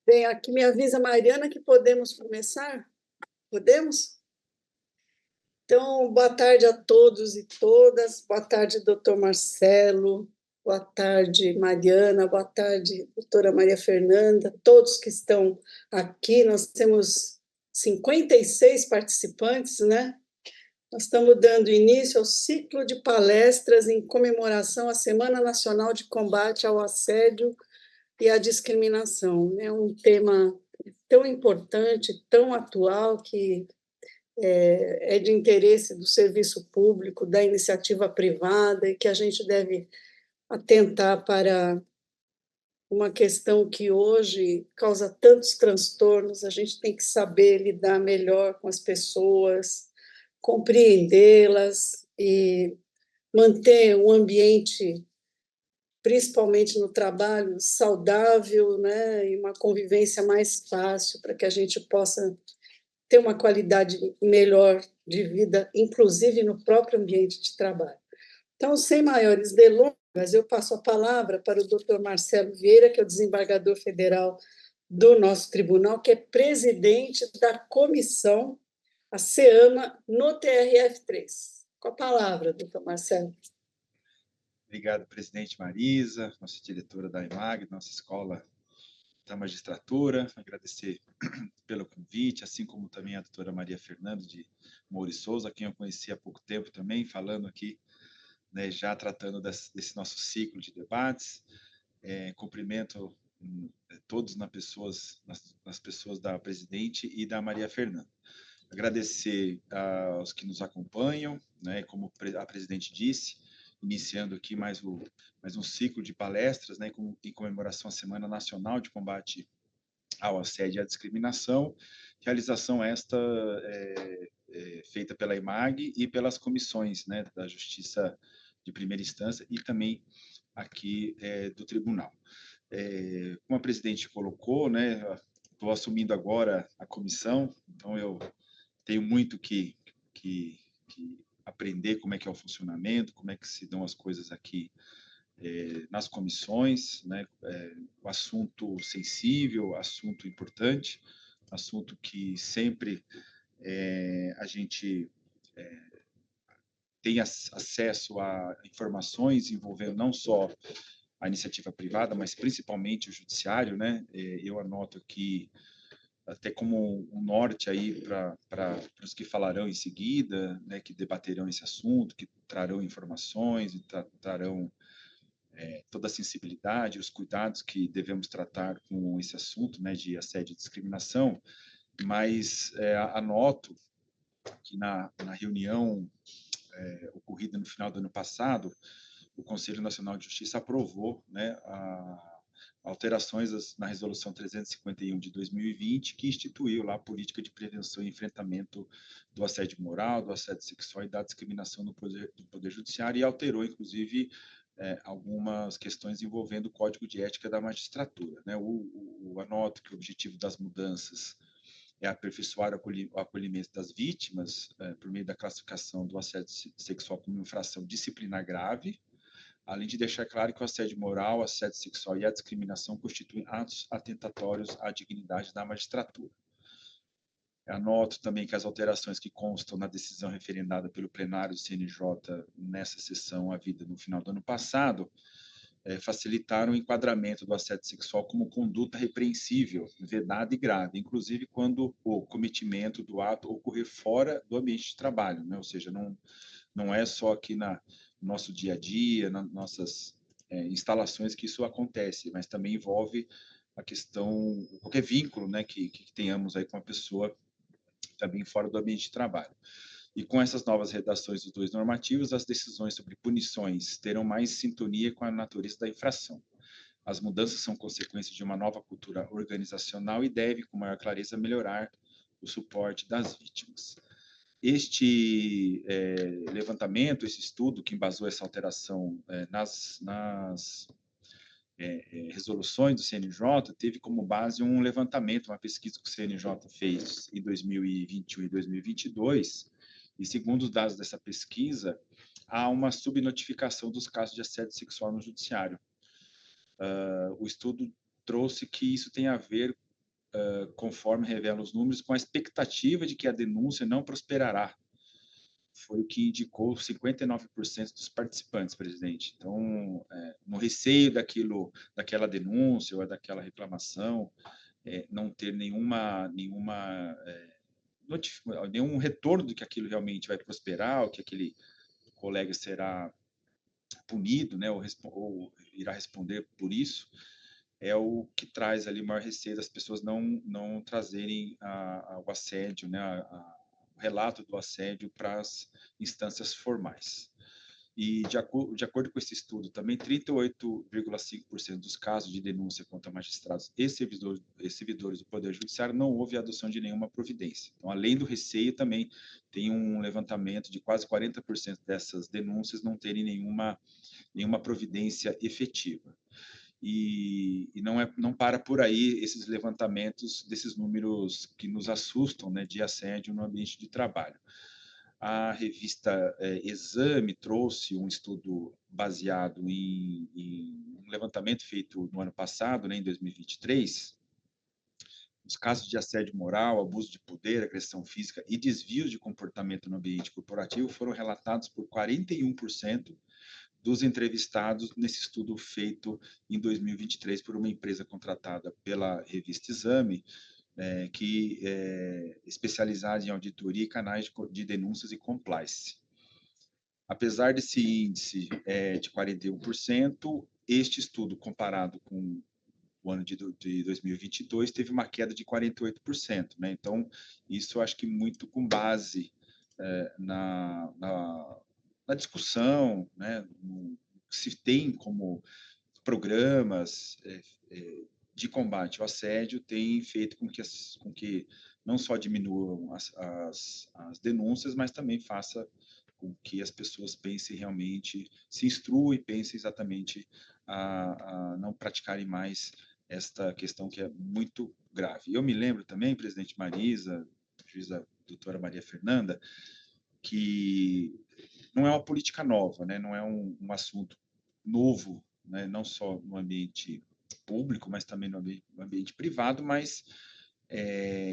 Bem, aqui me avisa a Mariana que podemos começar? Podemos? Então, boa tarde a todos e todas. Boa tarde, doutor Marcelo. Boa tarde, Mariana. Boa tarde, doutora Maria Fernanda. Todos que estão aqui, nós temos 56 participantes, né? Nós estamos dando início ao ciclo de palestras em comemoração à Semana Nacional de Combate ao Assédio e à Discriminação. É um tema tão importante, tão atual, que é de interesse do serviço público, da iniciativa privada, e que a gente deve atentar para uma questão que hoje causa tantos transtornos. A gente tem que saber lidar melhor com as pessoas, compreendê-las e manter um ambiente, principalmente no trabalho, saudável, né, e uma convivência mais fácil, para que a gente possa ter uma qualidade melhor de vida, inclusive no próprio ambiente de trabalho. Então, sem maiores delongas, eu passo a palavra para o doutor Marcelo Vieira, que é o desembargador federal do nosso tribunal, que é presidente da comissão, a CEAMA, no TRF3. Com a palavra, doutor Marcelo. Obrigado, presidente Marisa, nossa diretora da IMAG, nossa escola da magistratura. Agradecer pelo convite, assim como também a doutora Maria Fernanda de Moura e Souza, quem eu conheci há pouco tempo também, falando aqui, né, já tratando desse nosso ciclo de debates. Cumprimento todos nas pessoas da presidente e da Maria Fernanda. Agradecer aos que nos acompanham, né, como a presidente disse, iniciando aqui mais um ciclo de palestras, né, em comemoração à Semana Nacional de Combate ao Assédio e à Discriminação, realização esta feita pela IMAG e pelas comissões, né, da Justiça de Primeira Instância e também aqui do Tribunal. Como a presidente colocou, né, estou assumindo agora a comissão, então eu tenho muito que aprender como é que é o funcionamento, como é que se dão as coisas aqui nas comissões, né? O assunto sensível, assunto importante, assunto que sempre a gente tem acesso a informações envolvendo não só a iniciativa privada, mas principalmente o judiciário, né? Eu anoto aqui até como um norte aí para os que falarão em seguida, né, que debaterão esse assunto, que trarão informações e trarão toda a sensibilidade, os cuidados que devemos tratar com esse assunto, né, de assédio e discriminação, mas anoto que na reunião ocorrida no final do ano passado, o Conselho Nacional de Justiça aprovou, né, alterações na Resolução 351 de 2020, que instituiu lá a política de prevenção e enfrentamento do assédio moral, do assédio sexual e da discriminação do Poder Judiciário, e alterou, inclusive, algumas questões envolvendo o Código de Ética da Magistratura, né? Anoto que o objetivo das mudanças é aperfeiçoar o acolhimento das vítimas por meio da classificação do assédio sexual como infração disciplinar grave, além de deixar claro que o assédio moral, o assédio sexual e a discriminação constituem atos atentatórios à dignidade da magistratura. Anoto também que as alterações que constam na decisão referendada pelo plenário do CNJ nessa sessão havida no final do ano passado facilitaram o enquadramento do assédio sexual como conduta repreensível, vedada e grave, inclusive quando o cometimento do ato ocorrer fora do ambiente de trabalho, né? Ou seja, não é só aqui no nosso dia a dia, nas nossas instalações que isso acontece, mas também envolve a questão, qualquer vínculo, né, que tenhamos aí com a pessoa também fora do ambiente de trabalho. E com essas novas redações dos dois normativos, as decisões sobre punições terão mais sintonia com a natureza da infração. As mudanças são consequência de uma nova cultura organizacional e deve, com maior clareza, melhorar o suporte das vítimas. Este levantamento, esse estudo que embasou essa alteração nas resoluções do CNJ, teve como base um levantamento, uma pesquisa que o CNJ fez em 2021 e 2022, e segundo os dados dessa pesquisa, há uma subnotificação dos casos de assédio sexual no judiciário. O estudo trouxe que isso tem a ver conforme revelam os números, com a expectativa de que a denúncia não prosperará. Foi o que indicou 59% dos participantes, presidente. Então, no receio daquela denúncia ou daquela reclamação, não ter nenhum retorno de que aquilo realmente vai prosperar, ou que aquele colega será punido, né, ou irá responder por isso, é o que traz ali o maior receio das pessoas não trazerem o assédio, né, o relato do assédio para as instâncias formais. E, de acordo com esse estudo, também 38,5% dos casos de denúncia contra magistrados e servidores do Poder Judiciário não houve a adoção de nenhuma providência. Então, além do receio, também tem um levantamento de quase 40% dessas denúncias não terem nenhuma providência efetiva. E não para por aí esses levantamentos desses números que nos assustam, né, de assédio no ambiente de trabalho. A revista Exame trouxe um estudo baseado em um levantamento feito no ano passado, né, em 2023. Os casos de assédio moral, abuso de poder, agressão física e desvios de comportamento no ambiente corporativo foram relatados por 41% dos entrevistados nesse estudo feito em 2023 por uma empresa contratada pela revista Exame, que é especializada em auditoria e canais de denúncias e compliance. Apesar desse índice de 41%, este estudo, comparado com o ano de 2022, teve uma queda de 48%. Né? Então, isso acho que muito com base na discussão, né? Se tem como programas de combate ao assédio tem feito com que não só diminuam as denúncias, mas também faça com que as pessoas pensem realmente, se instruam e pensem exatamente a não praticarem mais esta questão que é muito grave. Eu me lembro também, presidente Marisa, juíza doutora Maria Fernanda, que não é uma política nova, né? Não é um assunto novo, né? Não só no ambiente público, mas também no ambiente privado, mas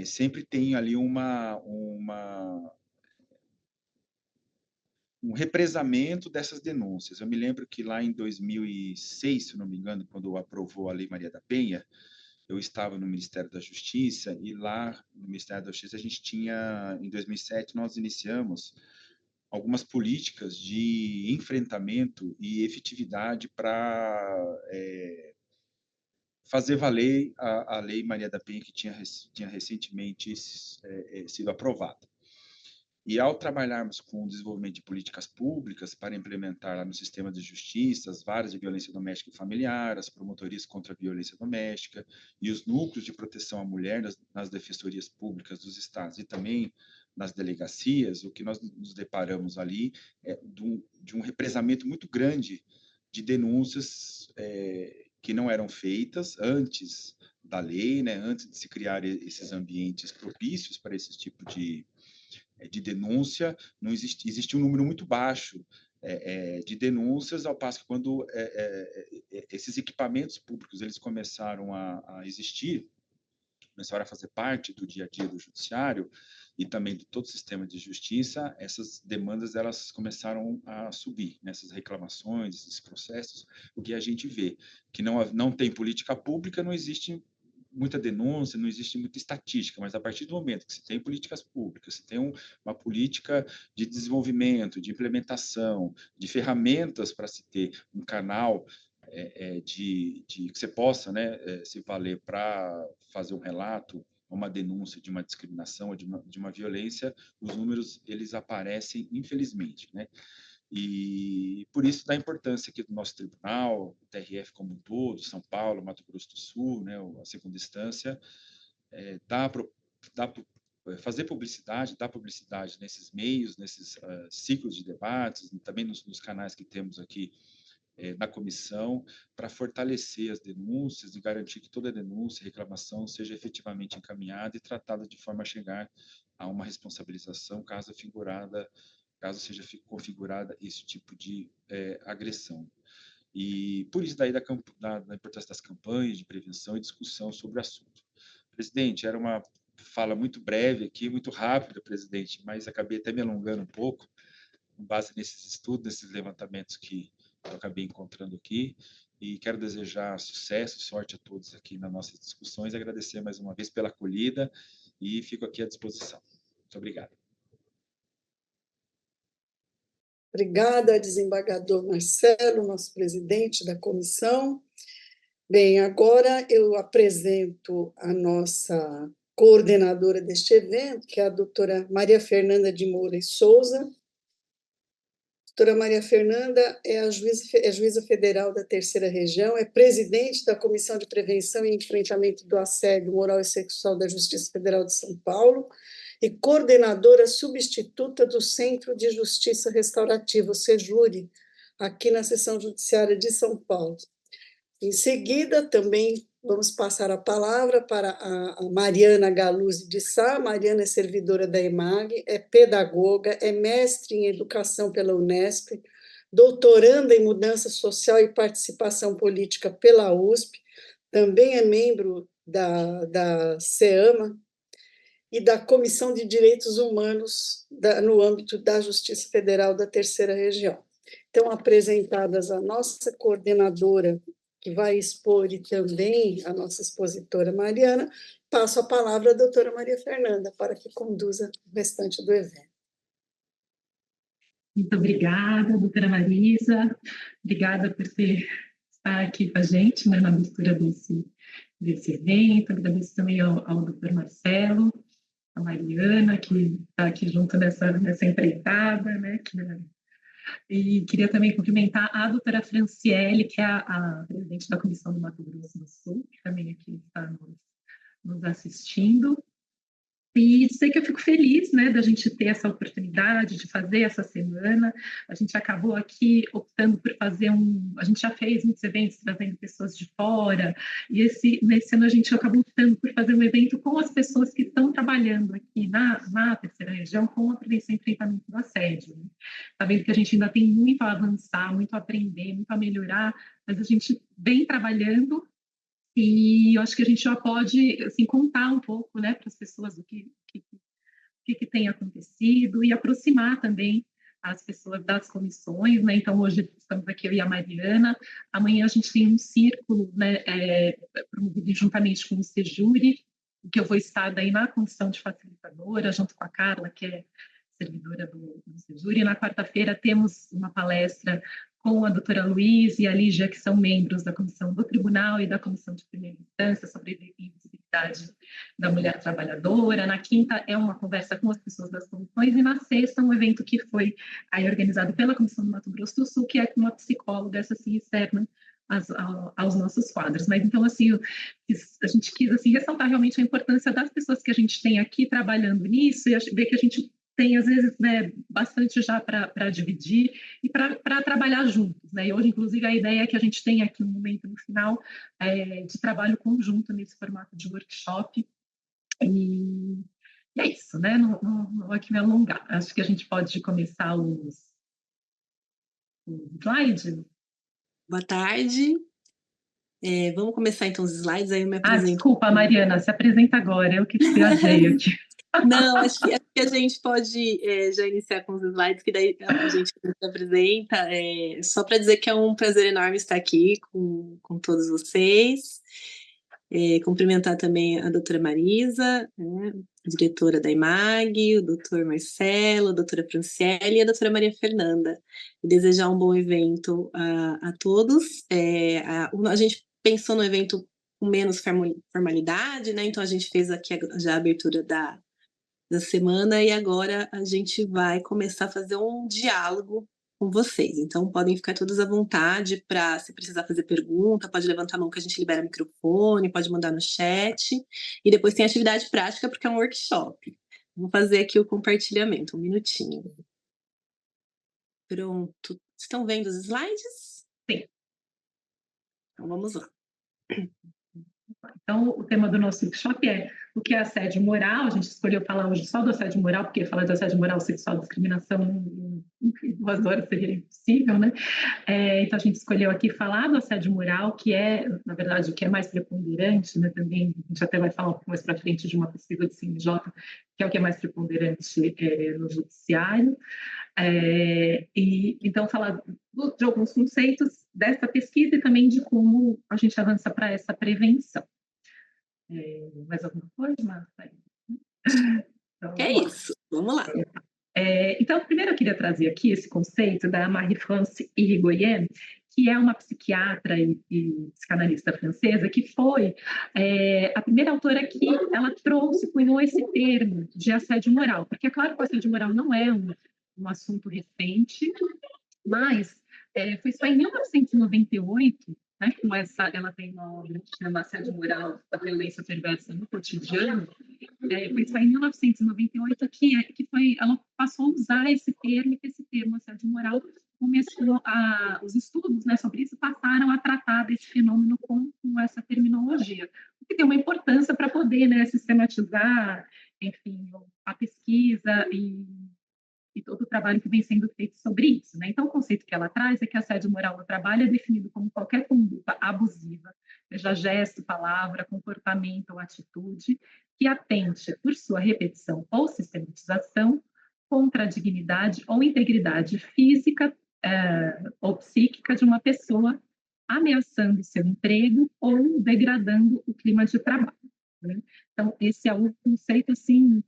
sempre tem ali um represamento dessas denúncias. Eu me lembro que lá em 2006, se não me engano, quando aprovou a Lei Maria da Penha, eu estava no Ministério da Justiça e lá no Ministério da Justiça a gente tinha, em 2007, nós iniciamos algumas políticas de enfrentamento e efetividade para fazer valer a Lei Maria da Penha que tinha recentemente sido aprovada. E ao trabalharmos com o desenvolvimento de políticas públicas para implementar lá no sistema de justiça as varas de violência doméstica e familiar, as promotorias contra a violência doméstica e os núcleos de proteção à mulher nas defensorias públicas dos estados e também nas delegacias, o que nós nos deparamos ali é de um represamento muito grande de denúncias que não eram feitas antes da lei, né, antes de se criar esses ambientes propícios para esse tipo de denúncia, não existe um número muito baixo de denúncias, ao passo que quando esses equipamentos públicos eles começaram a existir, começaram a fazer parte do dia a dia do judiciário e também de todo o sistema de justiça, essas demandas elas começaram a subir, nessas reclamações, esses processos, o que a gente vê que não tem política pública, não existe muita denúncia, não existe muita estatística, mas a partir do momento que se tem políticas públicas, se tem uma política de desenvolvimento, de implementação, de ferramentas para se ter um canal que você possa, né, se valer para fazer um relato, uma denúncia de uma discriminação ou de uma violência, os números eles aparecem infelizmente, né? E por isso da importância aqui do nosso tribunal, o TRF como um todo, São Paulo, Mato Grosso do Sul, né, a segunda instância, fazer publicidade, dar publicidade nesses meios, nesses ciclos de debates, também nos canais que temos aqui na comissão, para fortalecer as denúncias e garantir que toda denúncia, reclamação seja efetivamente encaminhada e tratada de forma a chegar a uma responsabilização caso seja configurada esse tipo de agressão. E por isso daí da importância das campanhas de prevenção e discussão sobre o assunto. Presidente, era uma fala muito breve aqui, muito rápida, presidente, mas acabei até me alongando um pouco, com base nesses estudos, nesses levantamentos que eu acabei encontrando aqui, e quero desejar sucesso, sorte a todos aqui nas nossas discussões, agradecer mais uma vez pela acolhida e fico aqui à disposição. Muito obrigado. Obrigada, desembargador Marcelo, nosso presidente da comissão. Bem, agora eu apresento a nossa coordenadora deste evento, que é a doutora Maria Fernanda de Moura e Souza. Doutora Maria Fernanda é juíza federal da Terceira Região, é presidente da Comissão de Prevenção e Enfrentamento do Assédio Moral e Sexual da Justiça Federal de São Paulo e coordenadora substituta do Centro de Justiça Restaurativa, o SEJURE, aqui na Seção Judiciária de São Paulo. Em seguida, também vamos passar a palavra para a Mariana Galuzzi de Sá. Mariana é servidora da EMAG, é pedagoga, é mestre em educação pela Unesp, doutoranda em mudança social e participação política pela USP, também é membro da CEAMA e da Comissão de Direitos Humanos no âmbito da Justiça Federal da Terceira Região. Então, apresentadas a nossa coordenadora, que vai expor, e também a nossa expositora Mariana, passo a palavra à doutora Maria Fernanda, para que conduza o restante do evento. Muito obrigada, doutora Marisa, obrigada por estar aqui com a gente, né, na abertura desse evento, agradeço também ao doutor Marcelo, a Mariana, que está aqui junto nessa empreitada, né, e queria também cumprimentar a doutora Franciele, que é a presidente da Comissão do Mato Grosso do Sul, que também aqui está nos assistindo. E dizer que eu fico feliz, né, da gente ter essa oportunidade de fazer essa semana. A gente acabou aqui optando por fazer a gente já fez muitos eventos trazendo pessoas de fora, e nesse ano a gente acabou optando por fazer um evento com as pessoas que estão trabalhando aqui na Terceira Região com a prevenção e enfrentamento do assédio. Está vendo que a gente ainda tem muito a avançar, muito a aprender, muito a melhorar, mas a gente vem trabalhando. E eu acho que a gente já pode assim, contar um pouco, né, para as pessoas o que tem acontecido e aproximar também as pessoas das comissões, né? Então, hoje estamos aqui eu e a Mariana, amanhã a gente tem um círculo, né, promovido juntamente com o SEJURE, que eu vou estar daí na comissão de facilitadora, junto com a Carla, que é servidora do SEJURE, e na quarta-feira temos uma palestra com a doutora Luísa e a Lígia, que são membros da Comissão do Tribunal e da Comissão de Primeira Instância sobre a invisibilidade da mulher trabalhadora. Na quinta é uma conversa com as pessoas das comissões e na sexta um evento que foi aí organizado pela Comissão do Mato Grosso do Sul, que é com uma psicóloga, essa assim, externa aos nossos quadros. Mas então, assim, a gente quis assim, ressaltar realmente a importância das pessoas que a gente tem aqui trabalhando nisso e ver que a gente tem, às vezes, né, bastante já para dividir e para trabalhar juntos, né? E hoje, inclusive, a ideia é que a gente tenha aqui um momento no final de trabalho conjunto nesse formato de workshop. E é isso, né? Não vou aqui me alongar. Acho que a gente pode começar os slides. Boa tarde. Vamos começar, então, os slides, aí eu me apresento. Desculpa, Mariana, se apresenta agora, eu que te viajei aqui. Não, acho que a gente pode já iniciar com os slides, que daí a gente se apresenta. Só para dizer que é um prazer enorme estar aqui com todos vocês. Cumprimentar também a doutora Marisa, né, diretora da EMAG, o doutor Marcelo, a doutora Franciele e a doutora Maria Fernanda. E desejar um bom evento a todos. A gente pensou no evento com menos formalidade, né? Então a gente fez aqui já a abertura da semana e agora a gente vai começar a fazer um diálogo com vocês. Então podem ficar todos à vontade para, se precisar fazer pergunta, pode levantar a mão que a gente libera o microfone, pode mandar no chat. E depois tem atividade prática porque é um workshop. Vou fazer aqui o compartilhamento, um minutinho. Pronto. Estão vendo os slides? Sim. Então vamos lá. Então, o tema do nosso workshop é o que é assédio moral. A gente escolheu falar hoje só do assédio moral, porque falar de assédio moral, sexual, discriminação, em 2 horas seria impossível, né? Então, a gente escolheu aqui falar do assédio moral, que é, na verdade, o que é mais preponderante, né? Também, a gente até vai falar um pouco mais para frente de uma pesquisa do CNJ, que é o que é mais preponderante no judiciário. Então, falar de alguns conceitos dessa pesquisa e também de como a gente avança para essa prevenção. Mais alguma coisa, Marta? Então, é isso, vamos lá. Então, primeiro eu queria trazer aqui esse conceito da Marie-France Irigoyen, que é uma psiquiatra e psicanalista francesa, que foi a primeira autora que ela cunhou esse termo de assédio moral, porque é claro que o assédio moral não é um assunto recente, mas foi só em 1998, né, com ela tem uma obra que chama Assédio Moral, a Violência Perversa no Cotidiano, foi só em 1998 que ela passou a usar esse termo, e que esse termo, assédio moral, começou os estudos, né, sobre isso passaram a tratar desse fenômeno com essa terminologia, o que tem uma importância para poder, né, sistematizar, enfim, a pesquisa e todo o trabalho que vem sendo feito sobre isso, né? Então, o conceito que ela traz é que assédio moral no trabalho é definido como qualquer conduta abusiva, seja gesto, palavra, comportamento ou atitude, que atente, por sua repetição ou sistematização, contra a dignidade ou integridade física ou psíquica de uma pessoa, ameaçando seu emprego ou degradando o clima de trabalho, né? Então, esse é o conceito, assim,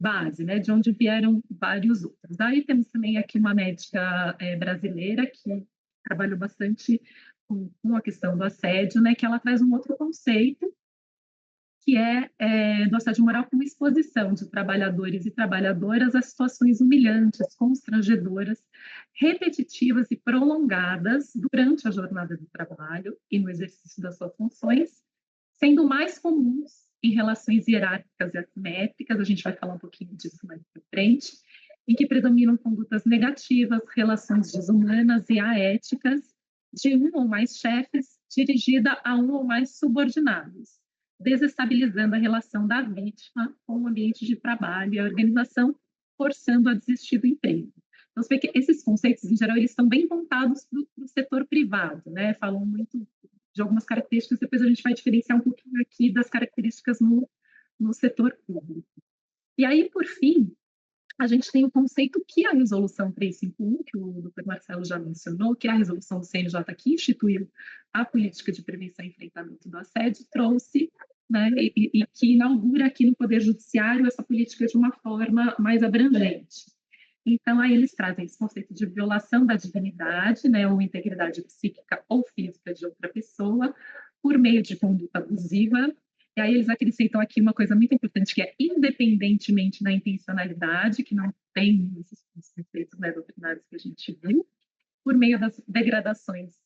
base, né, de onde vieram vários outros. Daí temos também aqui uma médica brasileira que trabalhou bastante com a questão do assédio, né, que ela traz um outro conceito, que é do assédio moral como exposição de trabalhadores e trabalhadoras a situações humilhantes, constrangedoras, repetitivas e prolongadas durante a jornada de trabalho e no exercício das suas funções, sendo mais comuns em relações hierárquicas e assimétricas, a gente vai falar um pouquinho disso mais para frente, em que predominam condutas negativas, relações desumanas e aéticas de um ou mais chefes dirigida a um ou mais subordinados, desestabilizando a relação da vítima com o ambiente de trabalho e a organização, forçando a desistir do emprego. Então, você vê que esses conceitos, em geral, eles estão bem voltados para o setor privado, né? Falam muito de algumas características, depois a gente vai diferenciar um pouquinho aqui das características no setor público. E aí, por fim, a gente tem o conceito que a Resolução 351, que o Dr. Marcelo já mencionou, que é a resolução do CNJ que instituiu a política de prevenção e enfrentamento do assédio, trouxe, né, e que inaugura aqui no Poder Judiciário essa política de uma forma mais abrangente. Então, aí eles trazem esse conceito de violação da dignidade, né, ou integridade psíquica ou física de outra pessoa, por meio de conduta abusiva. E aí eles acrescentam aqui uma coisa muito importante, que é independentemente da intencionalidade, que não tem esses conceitos, né, doutrinários que a gente viu, por meio das degradações,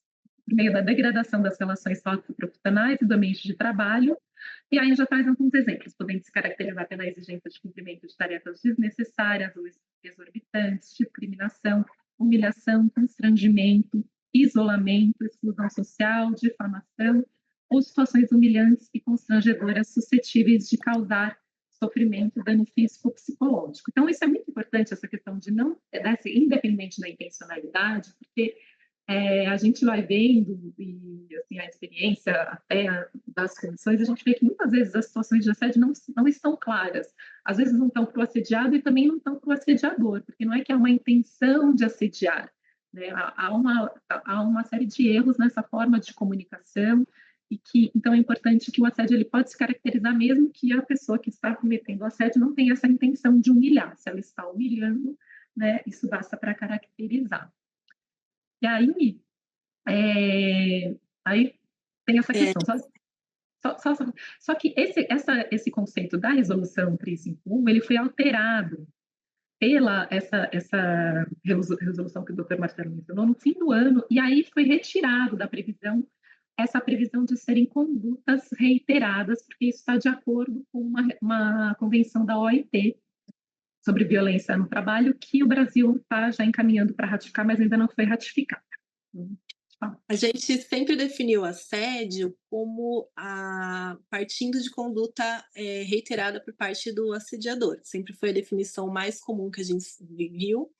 por meio da degradação das relações socioprofissionais e do ambiente de trabalho. E aí já traz alguns exemplos, podendo se caracterizar pela exigência de cumprimento de tarefas desnecessárias ou exorbitantes, discriminação, humilhação, constrangimento, isolamento, exclusão social, difamação, ou situações humilhantes e constrangedoras suscetíveis de causar sofrimento, dano físico ou psicológico. Então, isso é muito importante, essa questão de não, independente da intencionalidade, porque a gente vai vendo, e assim, a experiência até das comissões, a gente vê que muitas vezes as situações de assédio não estão claras. Às vezes não estão para o assediado e também não estão para o assediador, porque não é que há uma intenção de assediar, né? Há uma série de erros nessa forma de comunicação, e que, então, é importante que o assédio ele pode se caracterizar mesmo que a pessoa que está cometendo o assédio não tenha essa intenção de humilhar. Se ela está humilhando, né, isso basta para caracterizar. E aí tem essa questão. Só que esse conceito da Resolução 351, ele foi alterado pela essa resolução que o Dr. Marcelo mencionou no fim do ano, e aí foi retirado da previsão essa previsão de serem condutas reiteradas, porque isso está de acordo com uma convenção da OIT sobre violência no trabalho, que o Brasil está já encaminhando para ratificar, mas ainda não foi ratificada. A gente sempre definiu assédio como partindo de conduta reiterada por parte do assediador. Sempre foi a definição mais comum que a gente viu.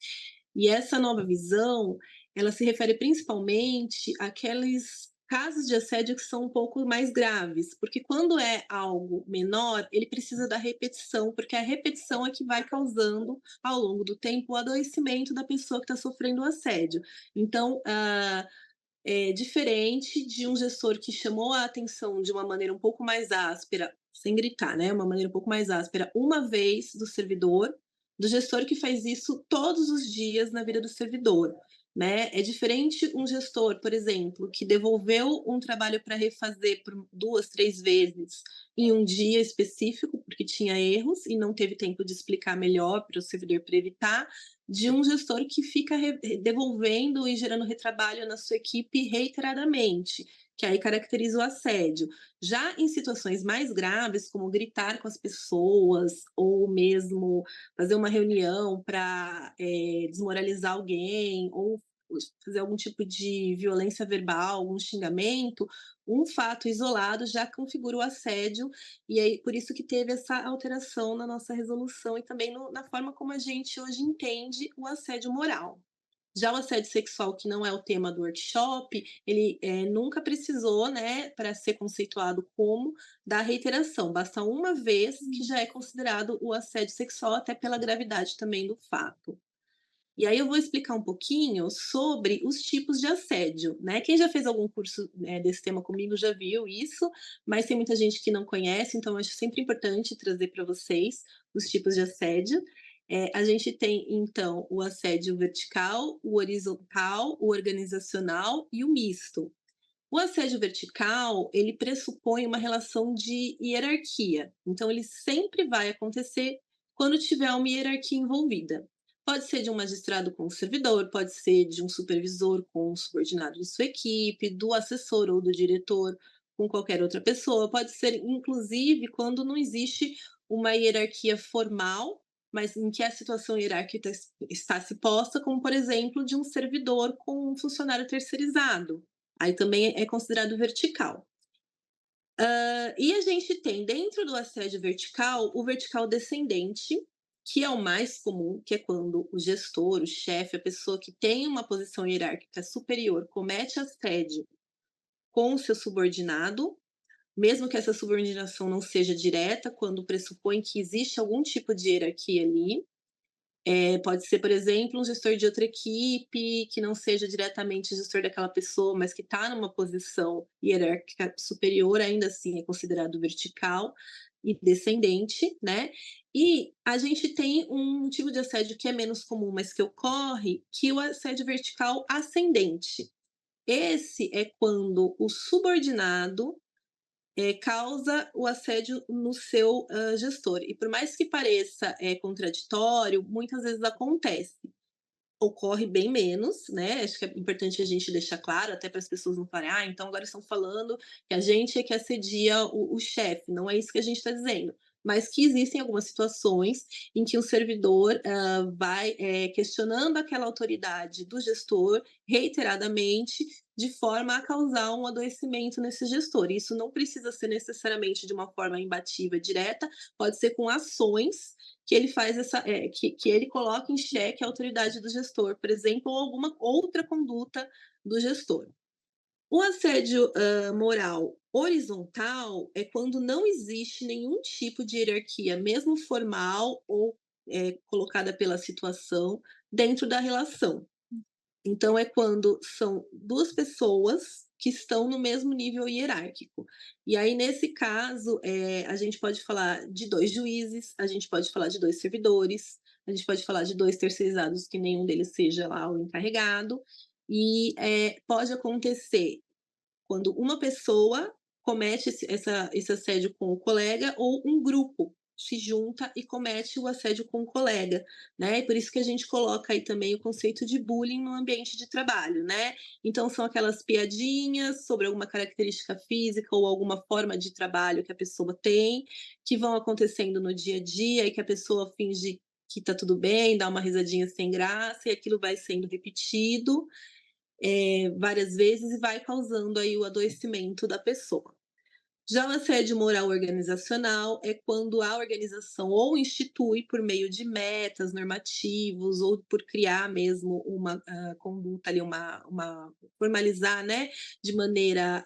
E essa nova visão, ela se refere principalmente àqueles casos de assédio que são um pouco mais graves, porque quando é algo menor, ele precisa da repetição, porque a repetição é que vai causando, ao longo do tempo, o adoecimento da pessoa que está sofrendo o assédio. Então, é diferente de um gestor que chamou a atenção de uma maneira um pouco mais áspera, sem gritar, né, uma maneira um pouco mais áspera, uma vez do servidor, do gestor que faz isso todos os dias na vida do servidor, né. É diferente um gestor, por exemplo, que devolveu um trabalho para refazer por 2, 3 vezes em um dia específico, porque tinha erros e não teve tempo de explicar melhor para o servidor para evitar, de um gestor que fica devolvendo e gerando retrabalho na sua equipe reiteradamente, que aí caracteriza o assédio. Já em situações mais graves, como gritar com as pessoas, ou mesmo fazer uma reunião para desmoralizar alguém, ou fazer algum tipo de violência verbal, algum xingamento, um fato isolado já configura o assédio, e aí por isso que teve essa alteração na nossa resolução e também na forma como a gente hoje entende o assédio moral. Já o assédio sexual, que não é o tema do workshop, ele nunca precisou, né, para ser conceituado como da reiteração. Basta uma vez que já é considerado o assédio sexual, até pela gravidade também do fato. E aí eu vou explicar um pouquinho sobre os tipos de assédio, né? Quem já fez algum curso, desse tema comigo já viu isso, mas tem muita gente que não conhece, então eu acho sempre importante trazer para vocês os tipos de assédio. A gente tem, então, o assédio vertical, o horizontal, o organizacional e o misto. O assédio vertical, ele pressupõe uma relação de hierarquia, então ele sempre vai acontecer quando tiver uma hierarquia envolvida. Pode ser de um magistrado com o servidor, pode ser de um supervisor com o subordinado de sua equipe, do assessor ou do diretor com qualquer outra pessoa, pode ser inclusive quando não existe uma hierarquia formal, mas em que a situação hierárquica está se posta, como por exemplo de um servidor com um funcionário terceirizado. Aí também é considerado vertical. E a gente tem dentro do assédio vertical, o vertical descendente, que é o mais comum, que é quando o gestor, o chefe, a pessoa que tem uma posição hierárquica superior comete assédio com o seu subordinado, mesmo que essa subordinação não seja direta, quando pressupõe que existe algum tipo de hierarquia ali. Pode ser, por exemplo, um gestor de outra equipe, que não seja diretamente gestor daquela pessoa, mas que está numa posição hierárquica superior, ainda assim é considerado vertical e descendente, né? E a gente tem um tipo de assédio que é menos comum, mas que ocorre, que é o assédio vertical ascendente. Esse é quando o subordinado causa o assédio no seu gestor. E por mais que pareça contraditório, muitas vezes acontece. Ocorre bem menos, né? Acho que é importante a gente deixar claro, até para as pessoas não falarem, então agora estão falando que a gente é que assedia o chefe. Não é isso que a gente está dizendo. Mas que existem algumas situações em que o servidor vai questionando aquela autoridade do gestor reiteradamente, de forma a causar um adoecimento nesse gestor. Isso não precisa ser necessariamente de uma forma imbatível direta, pode ser com ações que ele faz que ele coloca em xeque a autoridade do gestor, por exemplo, ou alguma outra conduta do gestor. O assédio moral horizontal é quando não existe nenhum tipo de hierarquia, mesmo formal ou colocada pela situação, dentro da relação. Então, é quando são duas pessoas que estão no mesmo nível hierárquico. E aí, nesse caso, a gente pode falar de 2 juízes, a gente pode falar de 2 servidores, a gente pode falar de 2 terceirizados, que nenhum deles seja lá o encarregado, e pode acontecer quando uma pessoa comete esse assédio com o colega ou um grupo se junta e comete o assédio com o colega, né? E por isso que a gente coloca aí também o conceito de bullying no ambiente de trabalho, né? Então são aquelas piadinhas sobre alguma característica física ou alguma forma de trabalho que a pessoa tem, que vão acontecendo no dia a dia e que a pessoa finge que tá tudo bem, dá uma risadinha sem graça e aquilo vai sendo repetido. várias vezes e vai causando aí o adoecimento da pessoa. Já o assédio moral organizacional é quando a organização ou institui por meio de metas, normativos, ou por criar mesmo uma conduta ali, formalizar, né, de maneira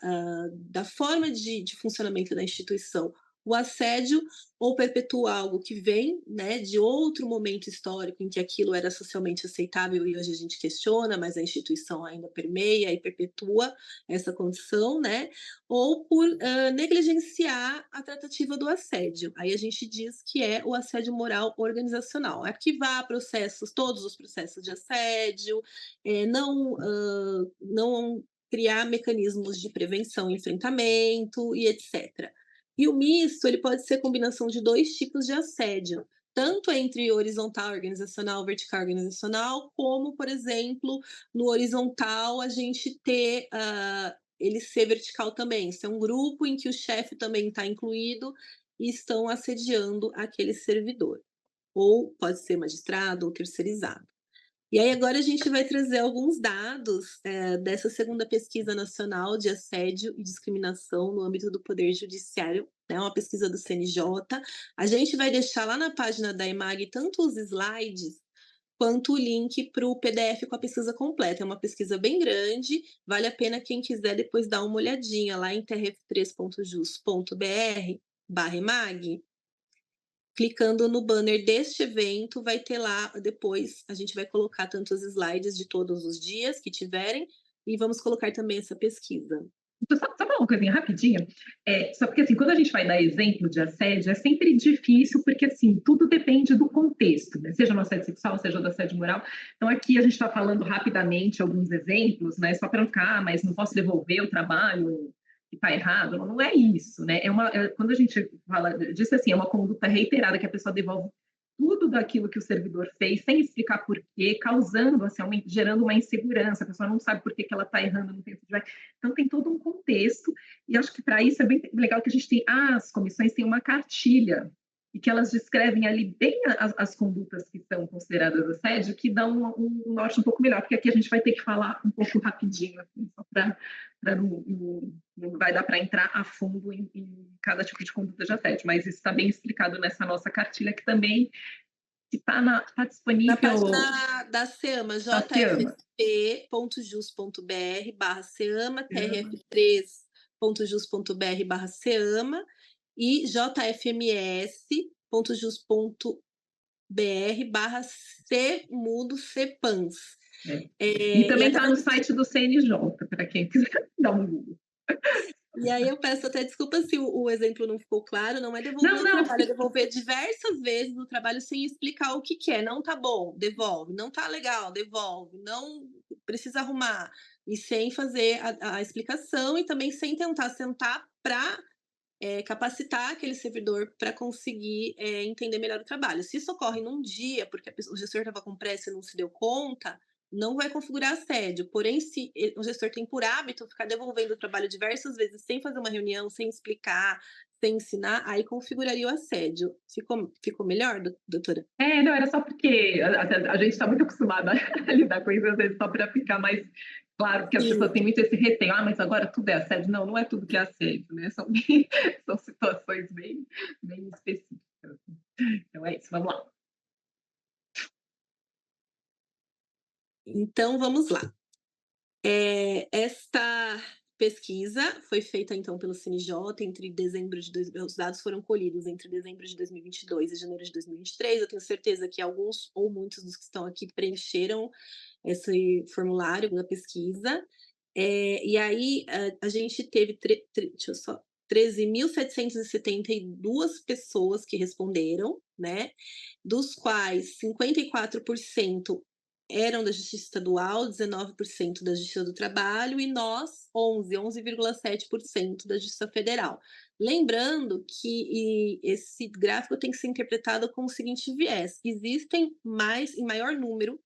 da forma de funcionamento da instituição, o assédio, ou perpetua algo que vem, né, de outro momento histórico em que aquilo era socialmente aceitável e hoje a gente questiona, mas a instituição ainda permeia e perpetua essa condição, né, ou por negligenciar a tratativa do assédio. Aí a gente diz que é o assédio moral organizacional. Arquivar processos, todos os processos de assédio, não criar mecanismos de prevenção e enfrentamento e etc. E o misto, ele pode ser combinação de 2 tipos de assédio, tanto entre horizontal organizacional, vertical organizacional, como, por exemplo, no horizontal a gente ter ele ser vertical também, ser um grupo em que o chefe também está incluído e estão assediando aquele servidor. Ou pode ser magistrado ou terceirizado. E aí agora a gente vai trazer alguns dados dessa segunda pesquisa nacional de assédio e discriminação no âmbito do Poder Judiciário, né, uma pesquisa do CNJ. A gente vai deixar lá na página da EMAG tanto os slides quanto o link para o PDF com a pesquisa completa. É uma pesquisa bem grande, vale a pena quem quiser depois dar uma olhadinha lá em trf3.jus.br/EMAG. Clicando no banner deste evento, vai ter lá, depois a gente vai colocar tanto os slides de todos os dias que tiverem, e vamos colocar também essa pesquisa. Só falar uma coisinha rapidinha, só porque assim, quando a gente vai dar exemplo de assédio, é sempre difícil, porque assim, tudo depende do contexto, né? Seja no assédio sexual, seja do assédio moral. Então aqui a gente está falando rapidamente alguns exemplos, né? Só para não ficar, mas não posso devolver o trabalho que está errado, não é isso, né? Quando a gente fala disso, assim, é uma conduta reiterada que a pessoa devolve tudo daquilo que o servidor fez, sem explicar por quê, causando, assim, gerando uma insegurança, a pessoa não sabe por que ela está errando no tempo de vai. Então tem todo um contexto, e acho que para isso é bem legal que a gente tem, as comissões têm uma cartilha, e que elas descrevem ali bem as condutas que são consideradas assédio, que dão um norte um pouco melhor, porque aqui a gente vai ter que falar um pouco rapidinho, assim, só para não vai dar para entrar a fundo em cada tipo de conduta de assédio, mas isso está bem explicado nessa nossa cartilha, que também está disponível... Na página da SEAMA, jfsp.jus.br/SEAMA, trf3.jus.br/SEAMA e jfms.jus.br/CMUDO-CEPANS. E também está no site do CNJ, para quem quiser dar um Google. E aí eu peço até desculpa se o exemplo não ficou claro, não é devolver o trabalho, é devolver diversas vezes o trabalho sem explicar o que é. Não tá bom, devolve. Não tá legal, devolve. Não precisa arrumar. E sem fazer a explicação e também sem tentar sentar para capacitar aquele servidor para conseguir entender melhor o trabalho. Se isso ocorre num dia, porque o gestor estava com pressa e não se deu conta, não vai configurar assédio. Porém, se o gestor tem por hábito ficar devolvendo o trabalho diversas vezes sem fazer uma reunião, sem explicar, sem ensinar, aí configuraria o assédio. Ficou melhor, doutora? Não, era só porque a gente está muito acostumada a lidar com isso, às vezes só para ficar mais claro, porque as pessoas têm muito esse receio, mas agora tudo é assédio. Não, não é tudo que é assédio, né? São situações bem específicas. Então é isso, vamos lá. Então, vamos lá. Esta pesquisa foi feita, então, pelo CNJ entre dezembro de... Os dados foram colhidos entre dezembro de 2022 e janeiro de 2023. Eu tenho certeza que alguns ou muitos dos que estão aqui preencheram esse formulário da pesquisa. E aí, a gente teve 13.772 pessoas que responderam, né? Dos quais 54% eram da Justiça Estadual, 19% da Justiça do Trabalho e nós, 11,7% da Justiça Federal. Lembrando que esse gráfico tem que ser interpretado com o seguinte viés: existem em maior número,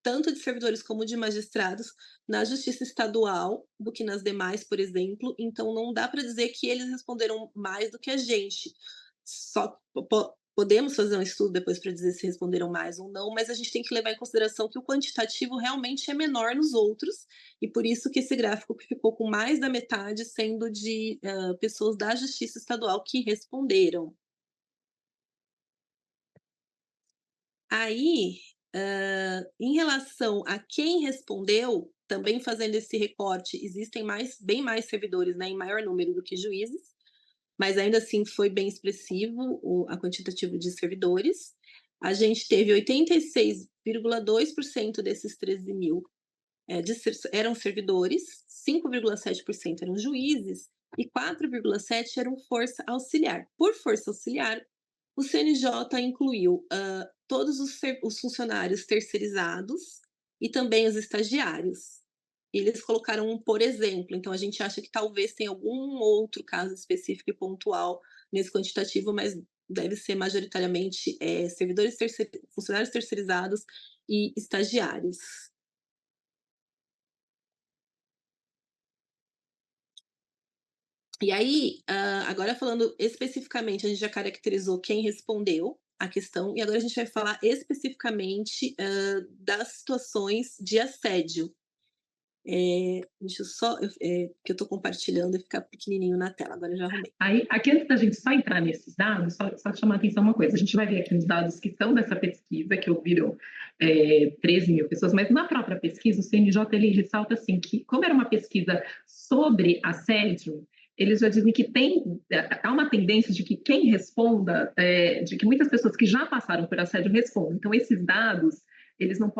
tanto de servidores como de magistrados, na Justiça Estadual do que nas demais, por exemplo, então não dá para dizer que eles responderam mais do que a gente. Só podemos fazer um estudo depois para dizer se responderam mais ou não, mas a gente tem que levar em consideração que o quantitativo realmente é menor nos outros, e por isso que esse gráfico ficou com mais da metade sendo de pessoas da Justiça Estadual que responderam. Aí, em relação a quem respondeu, também fazendo esse recorte, existem bem mais servidores, né, em maior número do que juízes, mas ainda assim foi bem expressivo a quantitativo de servidores. A gente teve 86,2% desses 13 mil eram servidores, 5,7% eram juízes e 4,7% eram força auxiliar. Por força auxiliar, o CNJ incluiu todos os funcionários terceirizados e também os estagiários. Eles colocaram um por exemplo, então a gente acha que talvez tenha algum outro caso específico e pontual nesse quantitativo, mas deve ser majoritariamente funcionários terceirizados e estagiários. E aí, agora falando especificamente, a gente já caracterizou quem respondeu a questão, e agora a gente vai falar especificamente das situações de assédio. Deixa eu só, que eu estou compartilhando e ficar pequenininho na tela, agora eu já arrumei. Aí, aqui antes da gente só entrar nesses dados, só chamar a atenção uma coisa, a gente vai ver aqui os dados que estão dessa pesquisa, que ouviram 13 mil pessoas, mas na própria pesquisa, o CNJ ele ressalta assim, que como era uma pesquisa sobre assédio, eles já dizem que há uma tendência de que quem responda, de que muitas pessoas que já passaram por assédio respondem. Então, esses dados, eles não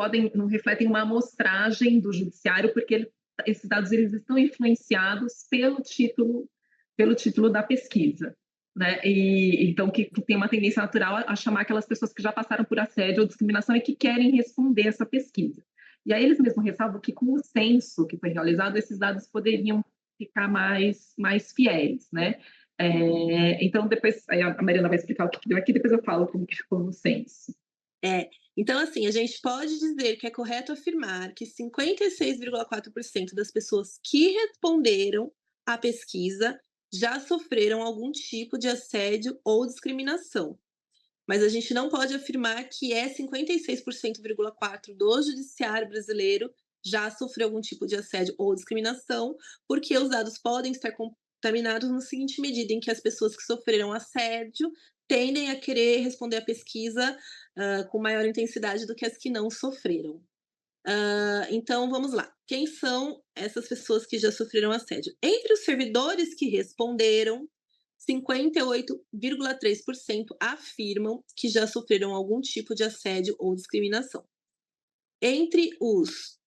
refletem uma amostragem do judiciário, porque esses dados eles estão influenciados pelo título da pesquisa, né? E então que tem uma tendência natural a chamar aquelas pessoas que já passaram por assédio ou discriminação e que querem responder essa pesquisa. E aí eles mesmos ressalvam que com o censo que foi realizado, esses dados poderiam ficar mais fiéis, né? Então depois a Mariana vai explicar o que deu aqui, depois eu falo como que ficou no censo. Então, assim, a gente pode dizer que é correto afirmar que 56,4% das pessoas que responderam à pesquisa já sofreram algum tipo de assédio ou discriminação. Mas a gente não pode afirmar que 56,4% do judiciário brasileiro já sofreu algum tipo de assédio ou discriminação, porque os dados podem estar contaminados na seguinte medida, em que as pessoas que sofreram assédio tendem a querer responder à pesquisa com maior intensidade do que as que não sofreram. Então, vamos lá. Quem são essas pessoas que já sofreram assédio? Entre os servidores que responderam, 58,3% afirmam que já sofreram algum tipo de assédio ou discriminação. Entre os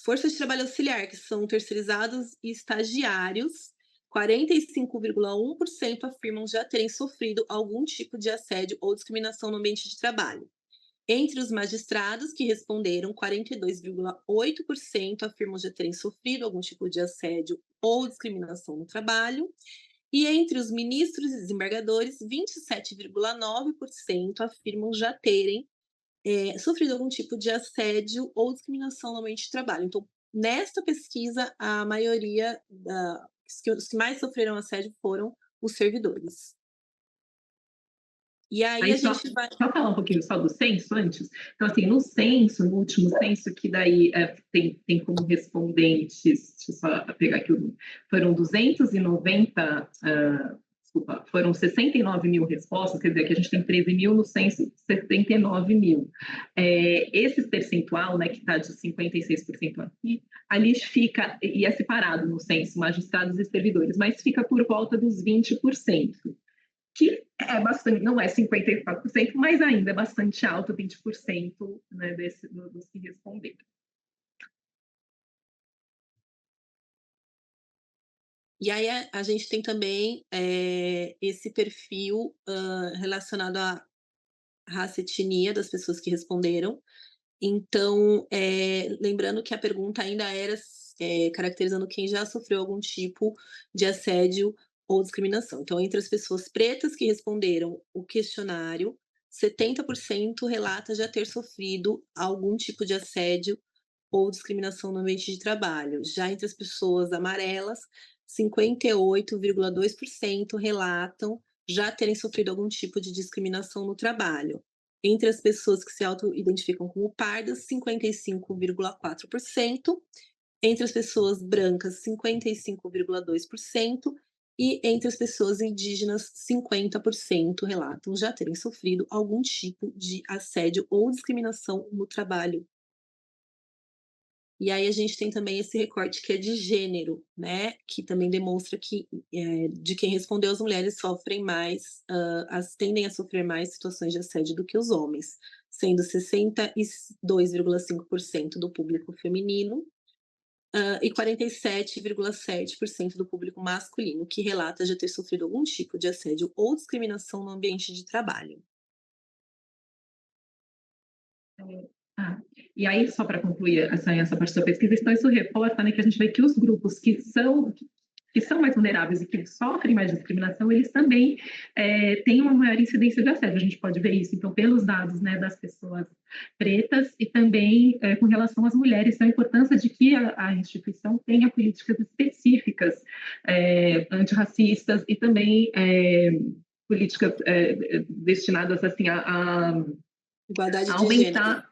forças de trabalho auxiliar, que são terceirizados e estagiários, 45,1% afirmam já terem sofrido algum tipo de assédio ou discriminação no ambiente de trabalho. Entre os magistrados que responderam, 42,8% afirmam já terem sofrido algum tipo de assédio ou discriminação no trabalho. E entre os ministros e desembargadores, 27,9% afirmam já terem sofrido algum tipo de assédio ou discriminação no ambiente de trabalho. Então, nesta pesquisa, a maioria os que mais sofreram assédio foram os servidores. E aí a gente vai... Só falar um pouquinho só do censo antes. Então, assim, no último censo, que daí tem como respondentes, deixa eu só pegar aqui, foram 290, foram 69 mil respostas, quer dizer, que a gente tem 13 mil, no censo 79 mil. Esse percentual, né, que está de 56% aqui, ali fica, e é separado no censo, magistrados e servidores, mas fica por volta dos 20%. Que é bastante, não é 54%, mas ainda é bastante alto, 20%, né, dos que responderam. E aí a gente tem também esse perfil relacionado à raça e etnia das pessoas que responderam. Então, lembrando que a pergunta ainda era caracterizando quem já sofreu algum tipo de assédio ou discriminação. Então, entre as pessoas pretas que responderam o questionário, 70% relata já ter sofrido algum tipo de assédio ou discriminação no ambiente de trabalho. Já entre as pessoas amarelas, 58,2% relatam já terem sofrido algum tipo de discriminação no trabalho. Entre as pessoas que se auto-identificam como pardas, 55,4%, entre as pessoas brancas, 55,2%, e entre as pessoas indígenas, 50% relatam já terem sofrido algum tipo de assédio ou discriminação no trabalho. E aí a gente tem também esse recorte que é de gênero, né, que também demonstra que, de quem respondeu, as mulheres sofrem mais, tendem a sofrer mais situações de assédio do que os homens, sendo 62,5% do público feminino, e 47,7% do público masculino, que relata já ter sofrido algum tipo de assédio ou discriminação no ambiente de trabalho. Ah, e aí, só para concluir essa parte da pesquisa, então isso reporta, né, que a gente vê que os grupos que são mais vulneráveis e que sofrem mais discriminação, eles também têm uma maior incidência de assédio. A gente pode ver isso, então, pelos dados, né, das pessoas pretas e também com relação às mulheres. Então, a importância de que a instituição tenha políticas específicas antirracistas e também políticas destinadas assim a Igualdade de gênero.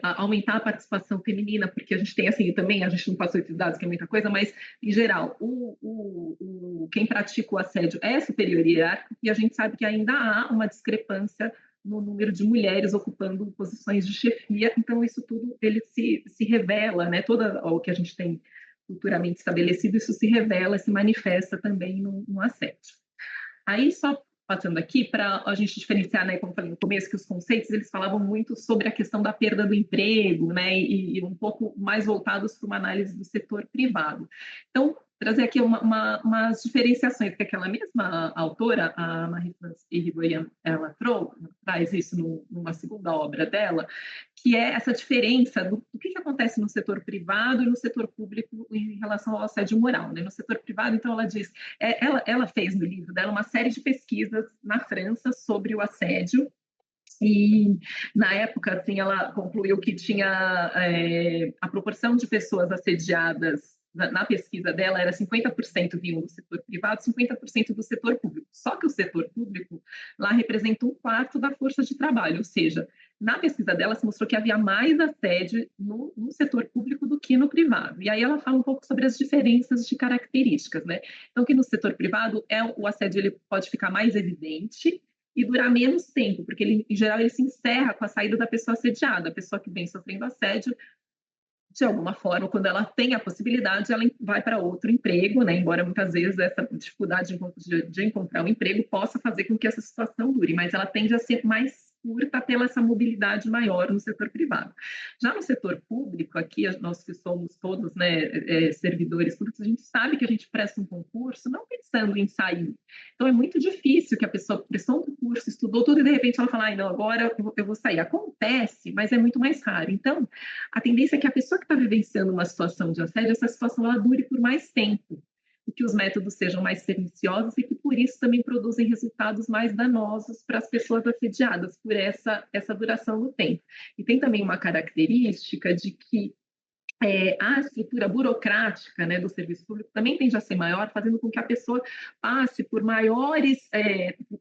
aumentar a participação feminina, porque a gente tem assim também, a gente não passou esses dados que é muita coisa, mas em geral quem pratica o assédio é superior hierárquico e a gente sabe que ainda há uma discrepância no número de mulheres ocupando posições de chefia, então isso tudo ele se revela, né? Todo o que a gente tem culturalmente estabelecido, isso se revela, se manifesta também no assédio. Aí, só passando aqui, para a gente diferenciar, né, como falei no começo, que os conceitos, eles falavam muito sobre a questão da perda do emprego, né, e um pouco mais voltados para uma análise do setor privado. Então, trazer aqui umas diferenciações, que aquela mesma autora, a Marie-France Irigoyen, ela traz isso numa segunda obra dela, que é essa diferença do que acontece no setor privado e no setor público em relação ao assédio moral. Né? No setor privado, então, ela diz, ela fez no livro dela uma série de pesquisas na França sobre o assédio, e na época, assim, ela concluiu que tinha a proporção de pessoas assediadas na pesquisa dela era 50% vinham do setor privado, 50% do setor público. Só que o setor público lá representa 1/4 da força de trabalho, ou seja, na pesquisa dela se mostrou que havia mais assédio no setor público do que no privado. E aí ela fala um pouco sobre as diferenças de características, né? Então, que no setor privado o assédio ele pode ficar mais evidente e durar menos tempo, porque ele, em geral ele se encerra com a saída da pessoa assediada. A pessoa que vem sofrendo assédio, de alguma forma, quando ela tem a possibilidade, ela vai para outro emprego, né? Embora muitas vezes essa dificuldade de encontrar um emprego possa fazer com que essa situação dure, mas ela tende a ser mais curta pela essa mobilidade maior no setor privado. Já no setor público, aqui nós que somos todos, né, servidores públicos, a gente sabe que a gente presta um concurso não pensando em sair. Então é muito difícil que a pessoa prestou um concurso, estudou tudo e de repente ela fala, ai, não, agora eu vou sair. Acontece, mas é muito mais raro. Então, a tendência é que a pessoa que está vivenciando uma situação de assédio, essa situação ela dure por mais tempo, e que os métodos sejam mais perniciosos e que, por isso, também produzem resultados mais danosos para as pessoas assediadas, por essa duração do tempo. E tem também uma característica de que a estrutura burocrática, né, do serviço público também tende a ser maior, fazendo com que a pessoa passe por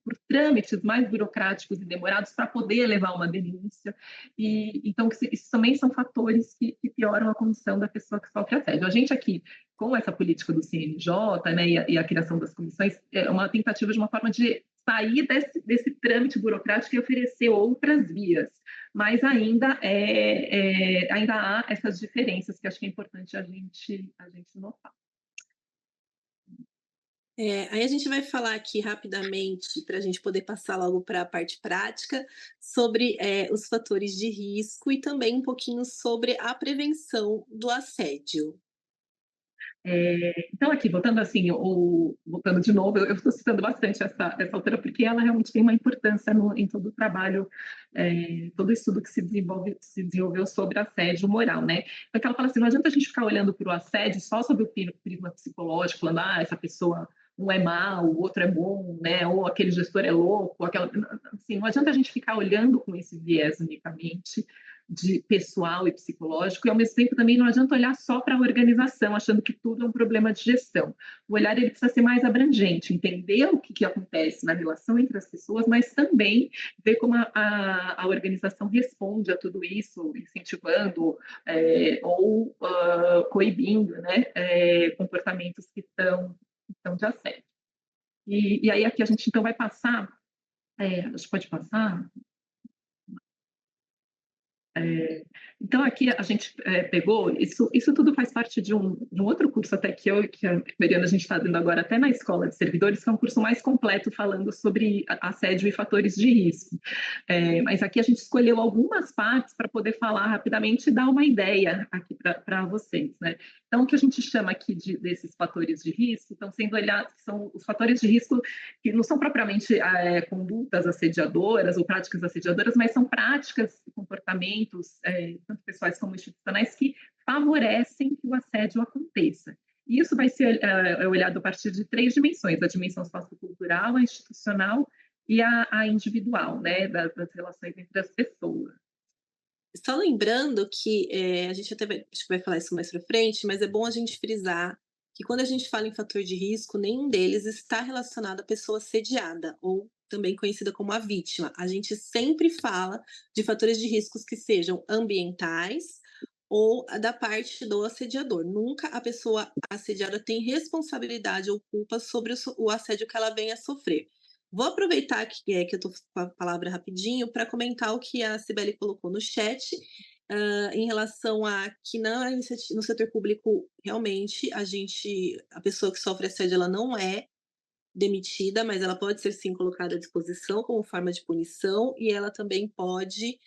por trâmites mais burocráticos e demorados para poder levar uma denúncia. E então isso também são fatores que pioram a condição da pessoa que sofre assédio. A gente aqui, com essa política do CNJ, né, e a criação das comissões, é uma tentativa de uma forma de sair desse trâmite burocrático e oferecer outras vias, mas ainda há essas diferenças que acho que é importante a gente notar. Aí a gente vai falar aqui rapidamente, para a gente poder passar logo para a parte prática, sobre os fatores de risco e também um pouquinho sobre a prevenção do assédio. Então, aqui, voltando de novo, eu estou citando bastante essa autora, porque ela realmente tem uma importância em todo o trabalho, todo o estudo que se desenvolveu sobre assédio moral, né? Então, ela fala assim, não adianta a gente ficar olhando para o assédio só sob o prisma psicológico, falando, essa pessoa um é mau, o outro é bom, né? Ou aquele gestor é louco, assim, não adianta a gente ficar olhando com esse viés unicamente, de pessoal e psicológico, e ao mesmo tempo também não adianta olhar só para a organização, achando que tudo é um problema de gestão. O olhar ele precisa ser mais abrangente, entender o que acontece na relação entre as pessoas, mas também ver como a organização responde a tudo isso, incentivando ou coibindo, né, comportamentos que estão de assédio. E aí aqui a gente então vai passar, a gente pode passar. Então, aqui a gente pegou, isso tudo faz parte de um outro curso até que a Mariana, a gente está dando agora até na Escola de Servidores, que é um curso mais completo falando sobre assédio e fatores de risco. Mas aqui a gente escolheu algumas partes para poder falar rapidamente e dar uma ideia aqui para vocês, né? Então, o que a gente chama aqui desses fatores de risco estão sendo olhados, são os fatores de risco que não são propriamente condutas assediadoras ou práticas assediadoras, mas são práticas e comportamentos, tanto pessoais como institucionais, que favorecem que o assédio aconteça. E isso vai ser olhado a partir de 3 dimensões: a dimensão sociocultural, a institucional e a individual, né, das relações entre as pessoas. Só lembrando que a gente até acho que vai falar isso mais para frente, mas é bom a gente frisar que quando a gente fala em fator de risco, nenhum deles está relacionado à pessoa assediada, ou também conhecida como a vítima. A gente sempre fala de fatores de riscos que sejam ambientais ou da parte do assediador. Nunca a pessoa assediada tem responsabilidade ou culpa sobre o assédio que ela venha a sofrer. Vou aproveitar que eu estou com a palavra rapidinho para comentar o que a Cibele colocou no chat, em relação a que no setor público, realmente, a pessoa que sofre assédio, ela não é demitida, mas ela pode ser sim colocada à disposição como forma de punição, e ela também pode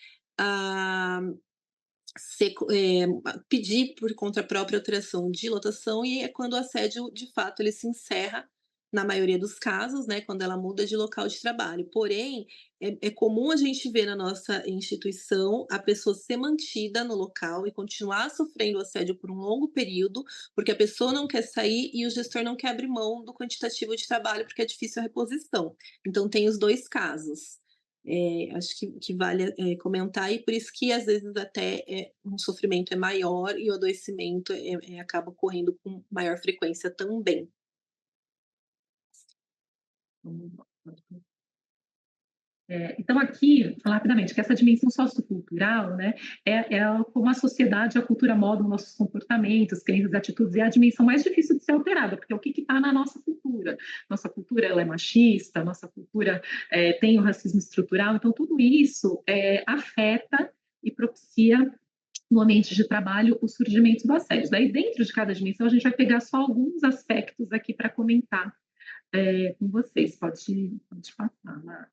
pedir por conta própria alteração de lotação, e é quando o assédio, de fato, ele se encerra, na maioria dos casos, né, quando ela muda de local de trabalho. Porém, é comum a gente ver na nossa instituição a pessoa ser mantida no local e continuar sofrendo assédio por um longo período, porque a pessoa não quer sair e o gestor não quer abrir mão do quantitativo de trabalho, porque é difícil a reposição. Então, tem os 2 casos. Acho que vale comentar, e por isso que às vezes até um sofrimento é maior e o adoecimento acaba ocorrendo com maior frequência também. Então, aqui, falar rapidamente, que essa dimensão sociocultural, né, é como a sociedade, a cultura molda os nossos comportamentos, crenças, atitudes, e é a dimensão mais difícil de ser alterada, porque é o que está na nossa cultura. Nossa cultura ela é machista, nossa cultura tem o racismo estrutural, então tudo isso afeta e propicia no ambiente de trabalho o surgimento do assédio. Daí, dentro de cada dimensão, a gente vai pegar só alguns aspectos aqui para comentar com vocês. Pode passar, Marcos.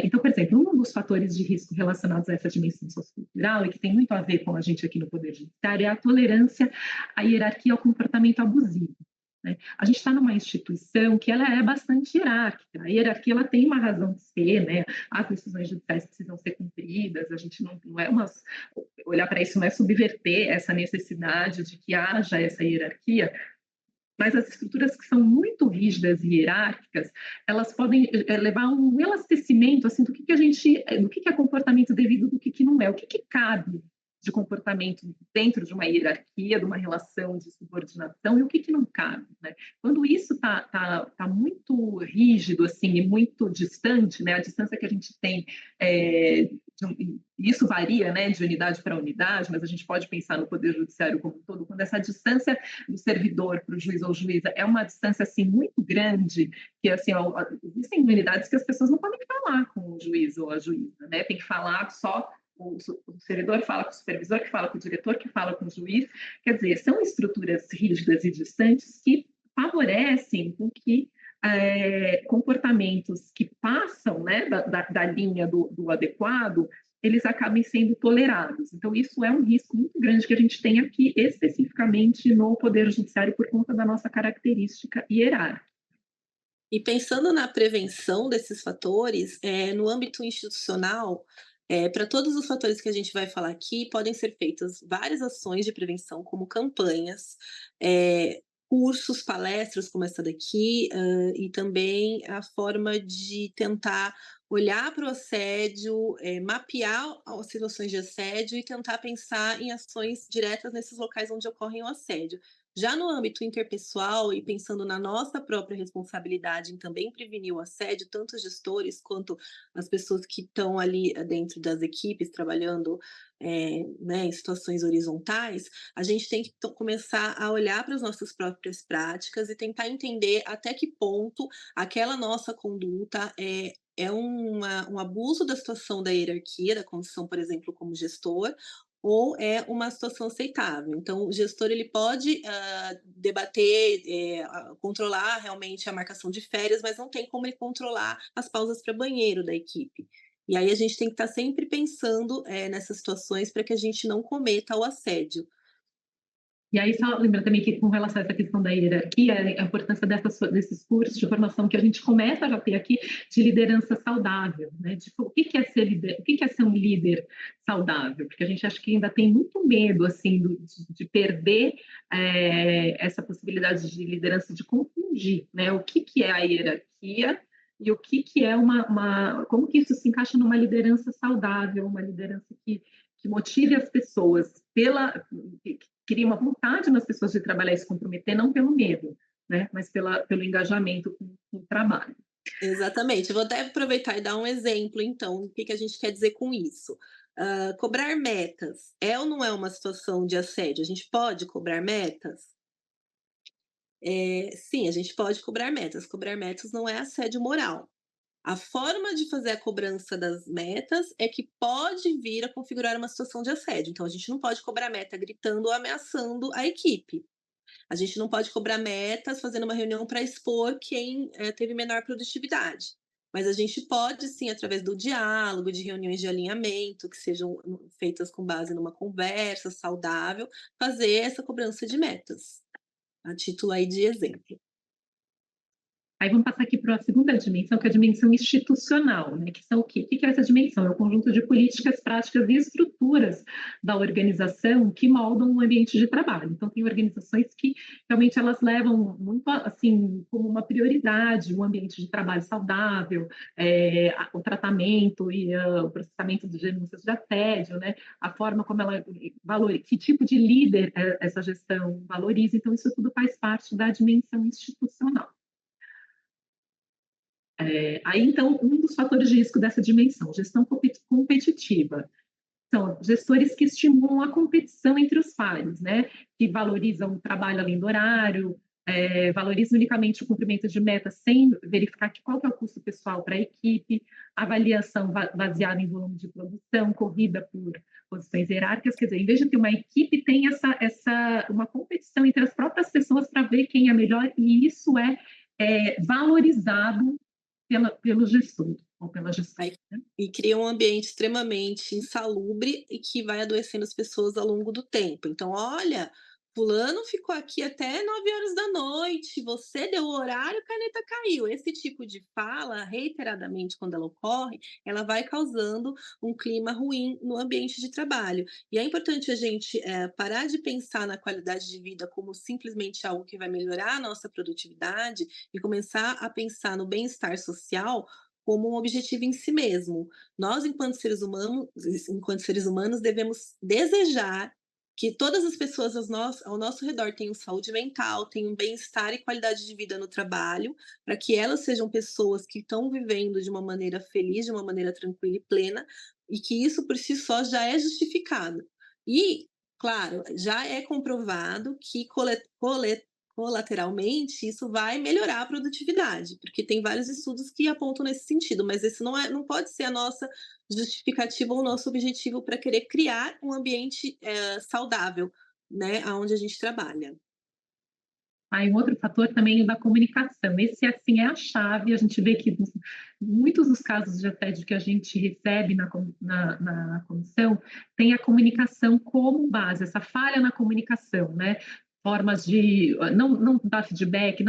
Então, por exemplo, um dos fatores de risco relacionados a essa dimensão sociocultural, e que tem muito a ver com a gente aqui no Poder Judiciário, é a tolerância à hierarquia e ao comportamento abusivo. Né? A gente está numa instituição que ela é bastante hierárquica. A hierarquia ela tem uma razão de ser, né? As decisões judiciais precisam ser cumpridas. A gente não é olhar para isso não é subverter essa necessidade de que haja essa hierarquia, mas as estruturas que são muito rígidas e hierárquicas, elas podem levar a um elastecimento assim, do que é comportamento devido, do que não é, o que cabe de comportamento dentro de uma hierarquia, de uma relação de subordinação, e o que não cabe. Né? Quando isso está muito rígido assim, e muito distante, né? A distância que a gente tem, isso varia, né, de unidade para unidade, mas a gente pode pensar no Poder Judiciário como um todo, quando essa distância do servidor para o juiz ou juíza é uma distância assim, muito grande, que assim, existem unidades que as pessoas não podem falar com o juiz ou a juíza, né? Tem que falar só o servidor fala com o supervisor, que fala com o diretor, que fala com o juiz. Quer dizer, são estruturas rígidas e distantes que favorecem com que comportamentos que passam, né, da linha do adequado, eles acabem sendo tolerados. Então, isso é um risco muito grande que a gente tem aqui, especificamente no Poder Judiciário, por conta da nossa característica hierárquica. E pensando na prevenção desses fatores, no âmbito institucional, para todos os fatores que a gente vai falar aqui, podem ser feitas várias ações de prevenção, como campanhas, cursos, palestras como essa daqui, e também a forma de tentar olhar para o assédio, mapear as situações de assédio e tentar pensar em ações diretas nesses locais onde ocorrem o assédio. Já no âmbito interpessoal e pensando na nossa própria responsabilidade em também prevenir o assédio, tanto os gestores quanto as pessoas que estão ali dentro das equipes trabalhando, né, em situações horizontais, a gente tem que começar a olhar para as nossas próprias práticas e tentar entender até que ponto aquela nossa conduta é um abuso da situação da hierarquia, da condição, por exemplo, como gestor, ou é uma situação aceitável. Então, o gestor ele pode debater, controlar realmente a marcação de férias, mas não tem como ele controlar as pausas para banheiro da equipe. E aí a gente tem que estar sempre pensando nessas situações para que a gente não cometa o assédio. E aí, só lembrando também que, com relação a essa questão da hierarquia, a importância desses cursos de formação que a gente começa a já ter aqui, de liderança saudável, né? Tipo, o que é ser líder, o que é ser um líder saudável? Porque a gente acha que ainda tem muito medo, assim, de perder essa possibilidade de liderança, de confundir, né? O que é a hierarquia e o que é como que isso se encaixa numa liderança saudável, uma liderança que motive as pessoas que cria uma vontade nas pessoas de trabalhar e se comprometer, não pelo medo, né, mas pelo engajamento com o trabalho. Exatamente. Eu vou até aproveitar e dar um exemplo, então, o que a gente quer dizer com isso. Cobrar metas é ou não é uma situação de assédio? A gente pode cobrar metas? Sim, a gente pode cobrar metas. Cobrar metas não é assédio moral. A forma de fazer a cobrança das metas é que pode vir a configurar uma situação de assédio. Então, a gente não pode cobrar meta gritando ou ameaçando a equipe. A gente não pode cobrar metas fazendo uma reunião para expor quem teve menor produtividade. Mas a gente pode, sim, através do diálogo, de reuniões de alinhamento, que sejam feitas com base numa conversa saudável, fazer essa cobrança de metas, a título aí de exemplo. Aí vamos passar aqui para a segunda dimensão, que é a dimensão institucional, né? Que são o quê? O que é essa dimensão? É o conjunto de políticas, práticas e estruturas da organização que moldam o ambiente de trabalho. Então, tem organizações que realmente elas levam muito, assim, como uma prioridade um ambiente de trabalho saudável, o tratamento e o processamento de denúncias de assédio, né? A forma como ela valoriza, que tipo de líder essa gestão valoriza. Então, isso tudo faz parte da dimensão institucional. Aí, então, um dos fatores de risco dessa dimensão, gestão competitiva, são gestores que estimulam a competição entre os pares, né? Que valorizam o trabalho além do horário, valorizam unicamente o cumprimento de metas sem verificar qual que é o custo pessoal para a equipe, avaliação baseada em volume de produção, corrida por posições hierárquicas, quer dizer, em vez de ter uma equipe, tem uma competição entre as próprias pessoas para ver quem é melhor, e isso é valorizado pelo gestor ou pela gestora. Né? E cria um ambiente extremamente insalubre e que vai adoecendo as pessoas ao longo do tempo. Então, olha, fulano ficou aqui até 9 horas da noite, você deu o horário, a caneta caiu. Esse tipo de fala, reiteradamente, quando ela ocorre, ela vai causando um clima ruim no ambiente de trabalho. E é importante a gente parar de pensar na qualidade de vida como simplesmente algo que vai melhorar a nossa produtividade e começar a pensar no bem-estar social como um objetivo em si mesmo. Nós, enquanto seres humanos, devemos desejar que todas as pessoas ao nosso redor tenham saúde mental, tenham bem-estar e qualidade de vida no trabalho, para que elas sejam pessoas que estão vivendo de uma maneira feliz, de uma maneira tranquila e plena, e que isso por si só já é justificado. E, claro, já é comprovado que colateralmente, isso vai melhorar a produtividade, porque tem vários estudos que apontam nesse sentido, mas esse não pode ser a nossa justificativa ou o nosso objetivo para querer criar um ambiente saudável, né, aonde a gente trabalha. Aí, um outro fator também é da comunicação. Esse, assim, é a chave. A gente vê que muitos dos casos de assédio que a gente recebe na comissão tem a comunicação como base, essa falha na comunicação, né? formas de não dar feedback,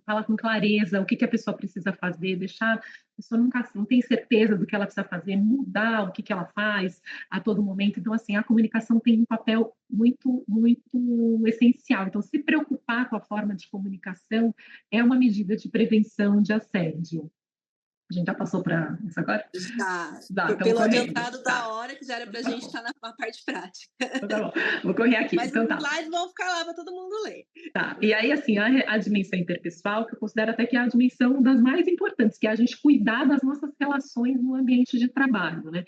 falar com clareza o que a pessoa precisa fazer, deixar a pessoa nunca não tem certeza do que ela precisa fazer, mudar o que ela faz a todo momento. Então, assim, a comunicação tem um papel muito, muito essencial. Então, se preocupar com a forma de comunicação é uma medida de prevenção de assédio. A gente já passou para isso agora? Já, Tá, pelo correndo. adiantado da hora, que já era para a gente estar na parte prática. Então, tá bom, vou correr aqui. Mas então, os tá. slides vão ficar lá para todo mundo ler. Tá, e aí, assim, a dimensão interpessoal, que eu considero até que é a dimensão das mais importantes, que é a gente cuidar das nossas relações no ambiente de trabalho, né?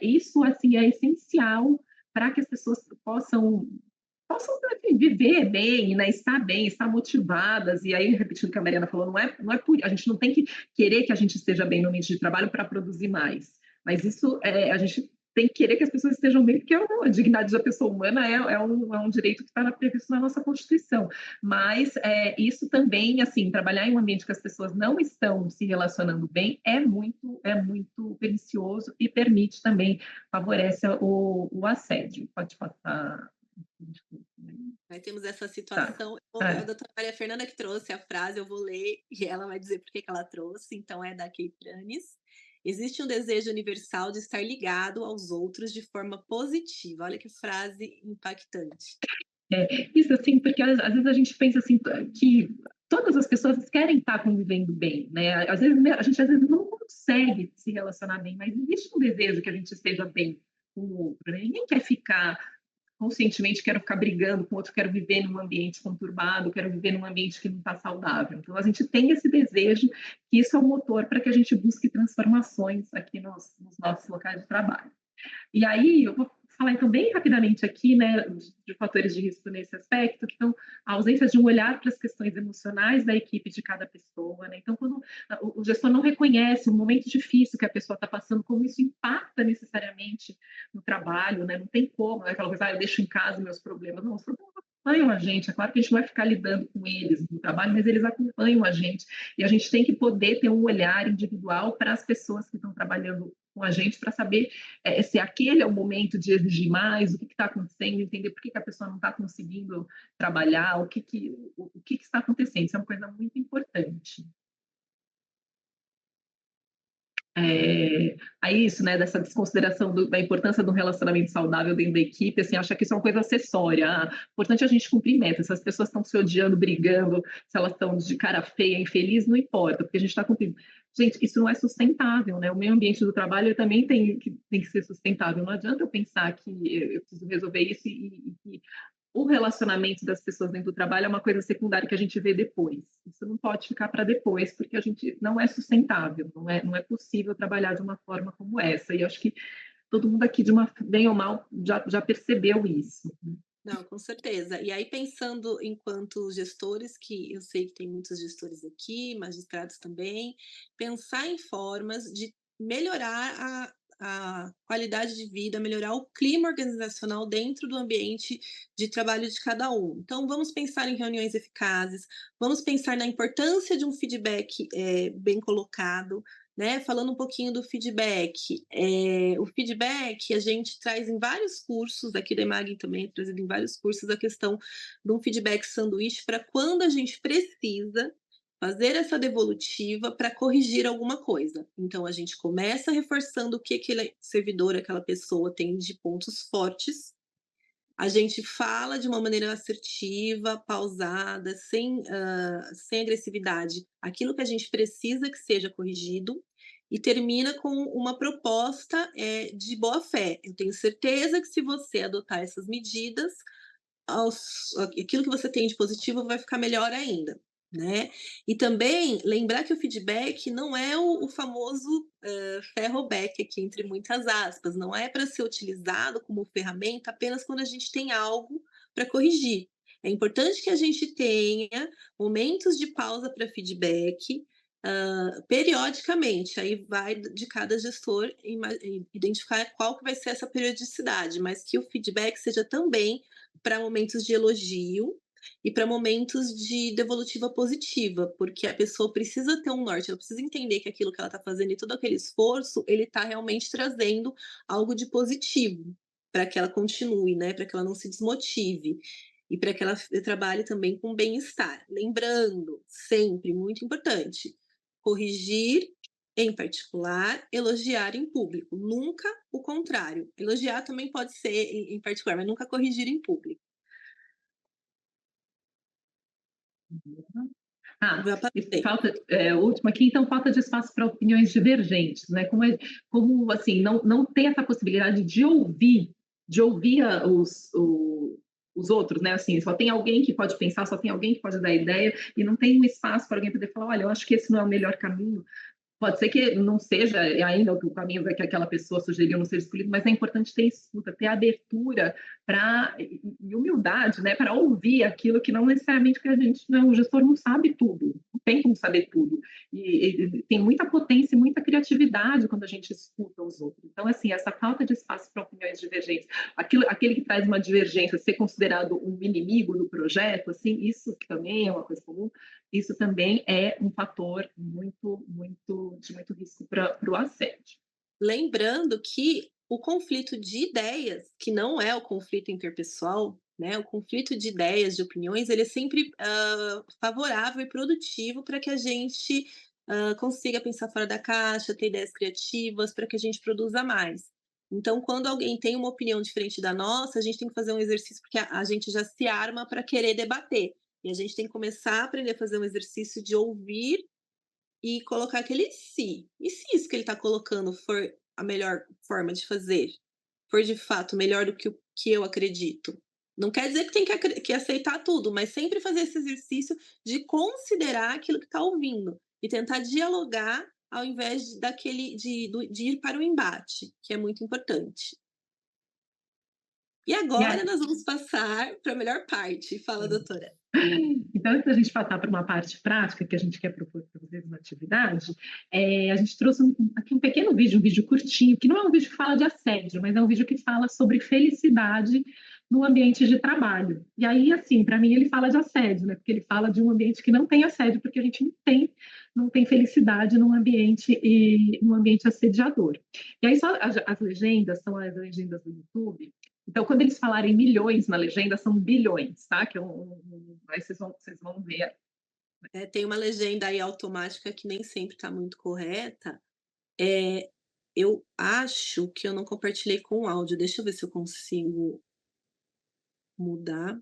Isso, assim, é essencial para que as pessoas possam assim, viver bem, né? Estar bem, estar motivadas. E aí, repetindo o que a Mariana falou, não é a gente não tem que querer que a gente esteja bem no ambiente de trabalho para produzir mais. Mas isso a gente tem que querer que as pessoas estejam bem, porque a dignidade da pessoa humana é um direito que está previsto na nossa Constituição. Mas isso também, assim, trabalhar em um ambiente que as pessoas não estão se relacionando bem é muito pernicioso e permite também, favorece o assédio. Pode passar. Aí temos essa situação. A doutora Maria Fernanda que trouxe a frase, eu vou ler e ela vai dizer por que ela trouxe. Então, é da Kate Pranes. Existe um desejo universal de estar ligado aos outros de forma positiva. Olha que frase impactante. Isso, assim, porque às vezes a gente pensa assim que todas as pessoas querem estar convivendo bem, né? Às vezes a gente não consegue se relacionar bem, mas existe um desejo que a gente esteja bem com o outro, né? Ninguém quer ficar conscientemente, quero ficar brigando com o outro, quero viver num ambiente conturbado, quero viver num ambiente que não está saudável. Então, a gente tem esse desejo, que isso é o motor para que a gente busque transformações aqui nos nossos locais de trabalho. E aí, eu vou falar então bem rapidamente aqui, né, de fatores de risco nesse aspecto, que são a ausência de um olhar para as questões emocionais da equipe de cada pessoa, né? Então, quando o gestor não reconhece um momento difícil que a pessoa está passando, como isso impacta necessariamente no trabalho, né? Não tem como, né? Aquela coisa, eu deixo em casa meus problemas. Não, os problemas acompanham a gente. É claro que a gente não vai ficar lidando com eles no trabalho, mas eles acompanham a gente. E a gente tem que poder ter um olhar individual para as pessoas que estão trabalhando com a gente, para saber se aquele é o momento de exigir mais, o que está acontecendo, entender por que a pessoa não está conseguindo trabalhar, o que está acontecendo. Isso é uma coisa muito importante. Aí isso, né, dessa desconsideração da importância do relacionamento saudável dentro da equipe, assim, acha que isso é uma coisa acessória. Importante a gente cumprir metas. Se as pessoas estão se odiando, brigando, se elas estão de cara feia, infeliz, não importa, porque a gente está cumprindo. Gente, isso não é sustentável, né? O meio ambiente do trabalho também tem que ser sustentável. Não adianta eu pensar que eu preciso resolver isso e o relacionamento das pessoas dentro do trabalho é uma coisa secundária que a gente vê depois. Isso não pode ficar para depois, porque a gente não é sustentável, não é possível trabalhar de uma forma como essa. E eu acho que todo mundo aqui, bem ou mal, já percebeu isso. Não, com certeza. E aí, pensando enquanto gestores, que eu sei que tem muitos gestores aqui, magistrados também, pensar em formas de melhorar a qualidade de vida, melhorar o clima organizacional dentro do ambiente de trabalho de cada um. Então, vamos pensar em reuniões eficazes, vamos pensar na importância de um feedback bem colocado, né? Falando um pouquinho do feedback. O feedback a gente traz em vários cursos, aqui da Imagem também é trazido em vários cursos, a questão de um feedback sanduíche para quando a gente precisa fazer essa devolutiva para corrigir alguma coisa. Então, a gente começa reforçando o que aquele servidor, aquela pessoa tem de pontos fortes. A gente fala de uma maneira assertiva, pausada, sem agressividade, aquilo que a gente precisa que seja corrigido, e termina com uma proposta de boa fé. Eu tenho certeza que se você adotar essas medidas, aquilo que você tem de positivo vai ficar melhor ainda, né? E também lembrar que o feedback não é o famoso ferroback aqui, entre muitas aspas, não é para ser utilizado como ferramenta apenas quando a gente tem algo para corrigir. É importante que a gente tenha momentos de pausa para feedback, periodicamente, aí vai de cada gestor identificar qual que vai ser essa periodicidade, mas que o feedback seja também para momentos de elogio e para momentos de devolutiva positiva, porque a pessoa precisa ter um norte, ela precisa entender que aquilo que ela está fazendo e todo aquele esforço, ele está realmente trazendo algo de positivo para que ela continue, né? Para que ela não se desmotive. e para que ela trabalhe também com bem-estar. Lembrando, sempre, muito importante, corrigir em particular, elogiar em público, nunca o contrário. Elogiar também pode ser em particular, mas nunca corrigir em público. Já passei. Falta, último aqui, então, falta de espaço para opiniões divergentes, né? Como assim, não ter essa possibilidade de ouvir os outros, né? Assim, só tem alguém que pode pensar, só tem alguém que pode dar ideia, e não tem um espaço para alguém poder falar, olha, eu acho que esse não é o melhor caminho. Pode ser que não seja ainda o caminho que aquela pessoa sugeriu não seja escolhido, mas é importante ter escuta, ter abertura e humildade, né, para ouvir aquilo que não necessariamente que a gente, não, o gestor não sabe tudo, não tem como saber tudo. E tem muita potência e muita criatividade quando a gente escuta os outros. Então, assim, essa falta de espaço para opiniões divergentes, aquele que traz uma divergência ser considerado um inimigo do projeto, assim, isso que também é uma coisa comum, isso também é um fator de muito risco para o assédio. Lembrando que o conflito de ideias, que não é o conflito interpessoal, né? O conflito de ideias, de opiniões, ele é sempre favorável e produtivo para que a gente consiga pensar fora da caixa, ter ideias criativas, para que a gente produza mais. Então, quando alguém tem uma opinião diferente da nossa, a gente tem que fazer um exercício, porque a gente já se arma para querer debater. E a gente tem que começar a aprender a fazer um exercício de ouvir e colocar aquele se. E se isso que ele está colocando for a melhor forma de fazer? For de fato melhor do que o que eu acredito? Não quer dizer que tem que aceitar tudo, mas sempre fazer esse exercício de considerar aquilo que está ouvindo e tentar dialogar ao invés de ir para o embate, que é muito importante. E agora nós vamos passar para a melhor parte. Fala, doutora. Então, antes da gente passar para uma parte prática que a gente quer propor para vocês na atividade, a gente trouxe aqui um pequeno vídeo, um vídeo curtinho, que não é um vídeo que fala de assédio, mas é um vídeo que fala sobre felicidade no ambiente de trabalho. E aí, assim, para mim ele fala de assédio, né? Porque ele fala de um ambiente que não tem assédio, porque a gente não tem felicidade num ambiente assediador. E aí só as legendas são as legendas do YouTube. Então, quando eles falarem milhões na legenda, são bilhões, tá? Aí vocês vão ver. Tem uma legenda aí automática que nem sempre está muito correta. Eu acho que eu não compartilhei com o áudio. Deixa eu ver se eu consigo mudar.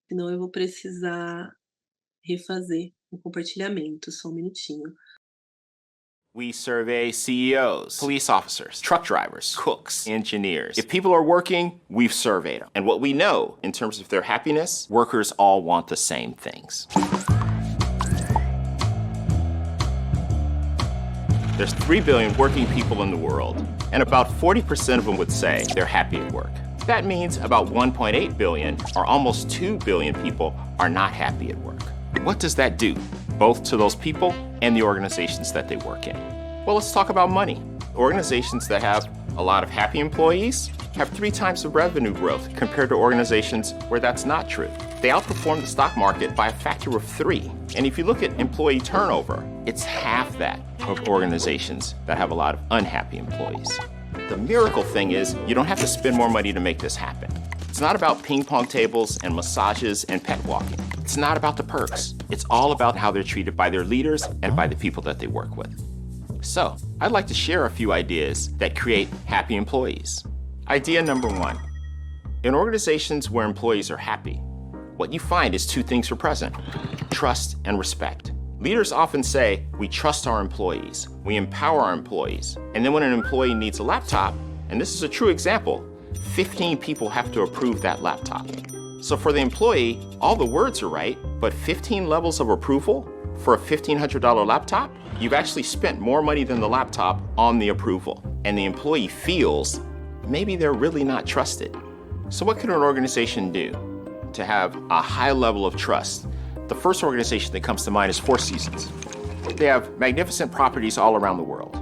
Senão eu vou precisar refazer o compartilhamento. Só um minutinho. We survey CEOs, police officers, truck drivers, cooks, engineers. If people are working, we've surveyed them. And what we know in terms of their happiness, workers all want the same things. There's 3 billion working people in the world, and about 40% of them would say they're happy at work. That means about 1.8 billion, or almost 2 billion people, are not happy at work. What does that do, both to those people and the organizations that they work in? Well, let's talk about money. Organizations that have a lot of happy employees have 3 times the revenue growth compared to organizations where that's not true. They outperform the stock market by a factor of 3. And if you look at employee turnover, it's half that of organizations that have a lot of unhappy employees. The miracle thing is you don't have to spend more money to make this happen. It's not about ping pong tables and massages and pet walking. It's not about the perks. It's all about how they're treated by their leaders and by the people that they work with. So, I'd like to share a few ideas that create happy employees. Idea number 1. In organizations where employees are happy, what you find is 2 things are present: trust and respect. Leaders often say, we trust our employees, we empower our employees, and then when an employee needs a laptop, and this is a true example, 15 people have to approve that laptop. So for the employee, all the words are right, but 15 levels of approval for a $1,500 laptop? You've actually spent more money than the laptop on the approval, and the employee feels maybe they're really not trusted. So what can an organization do to have a high level of trust? The first organization that comes to mind is Four Seasons. They have magnificent properties all around the world,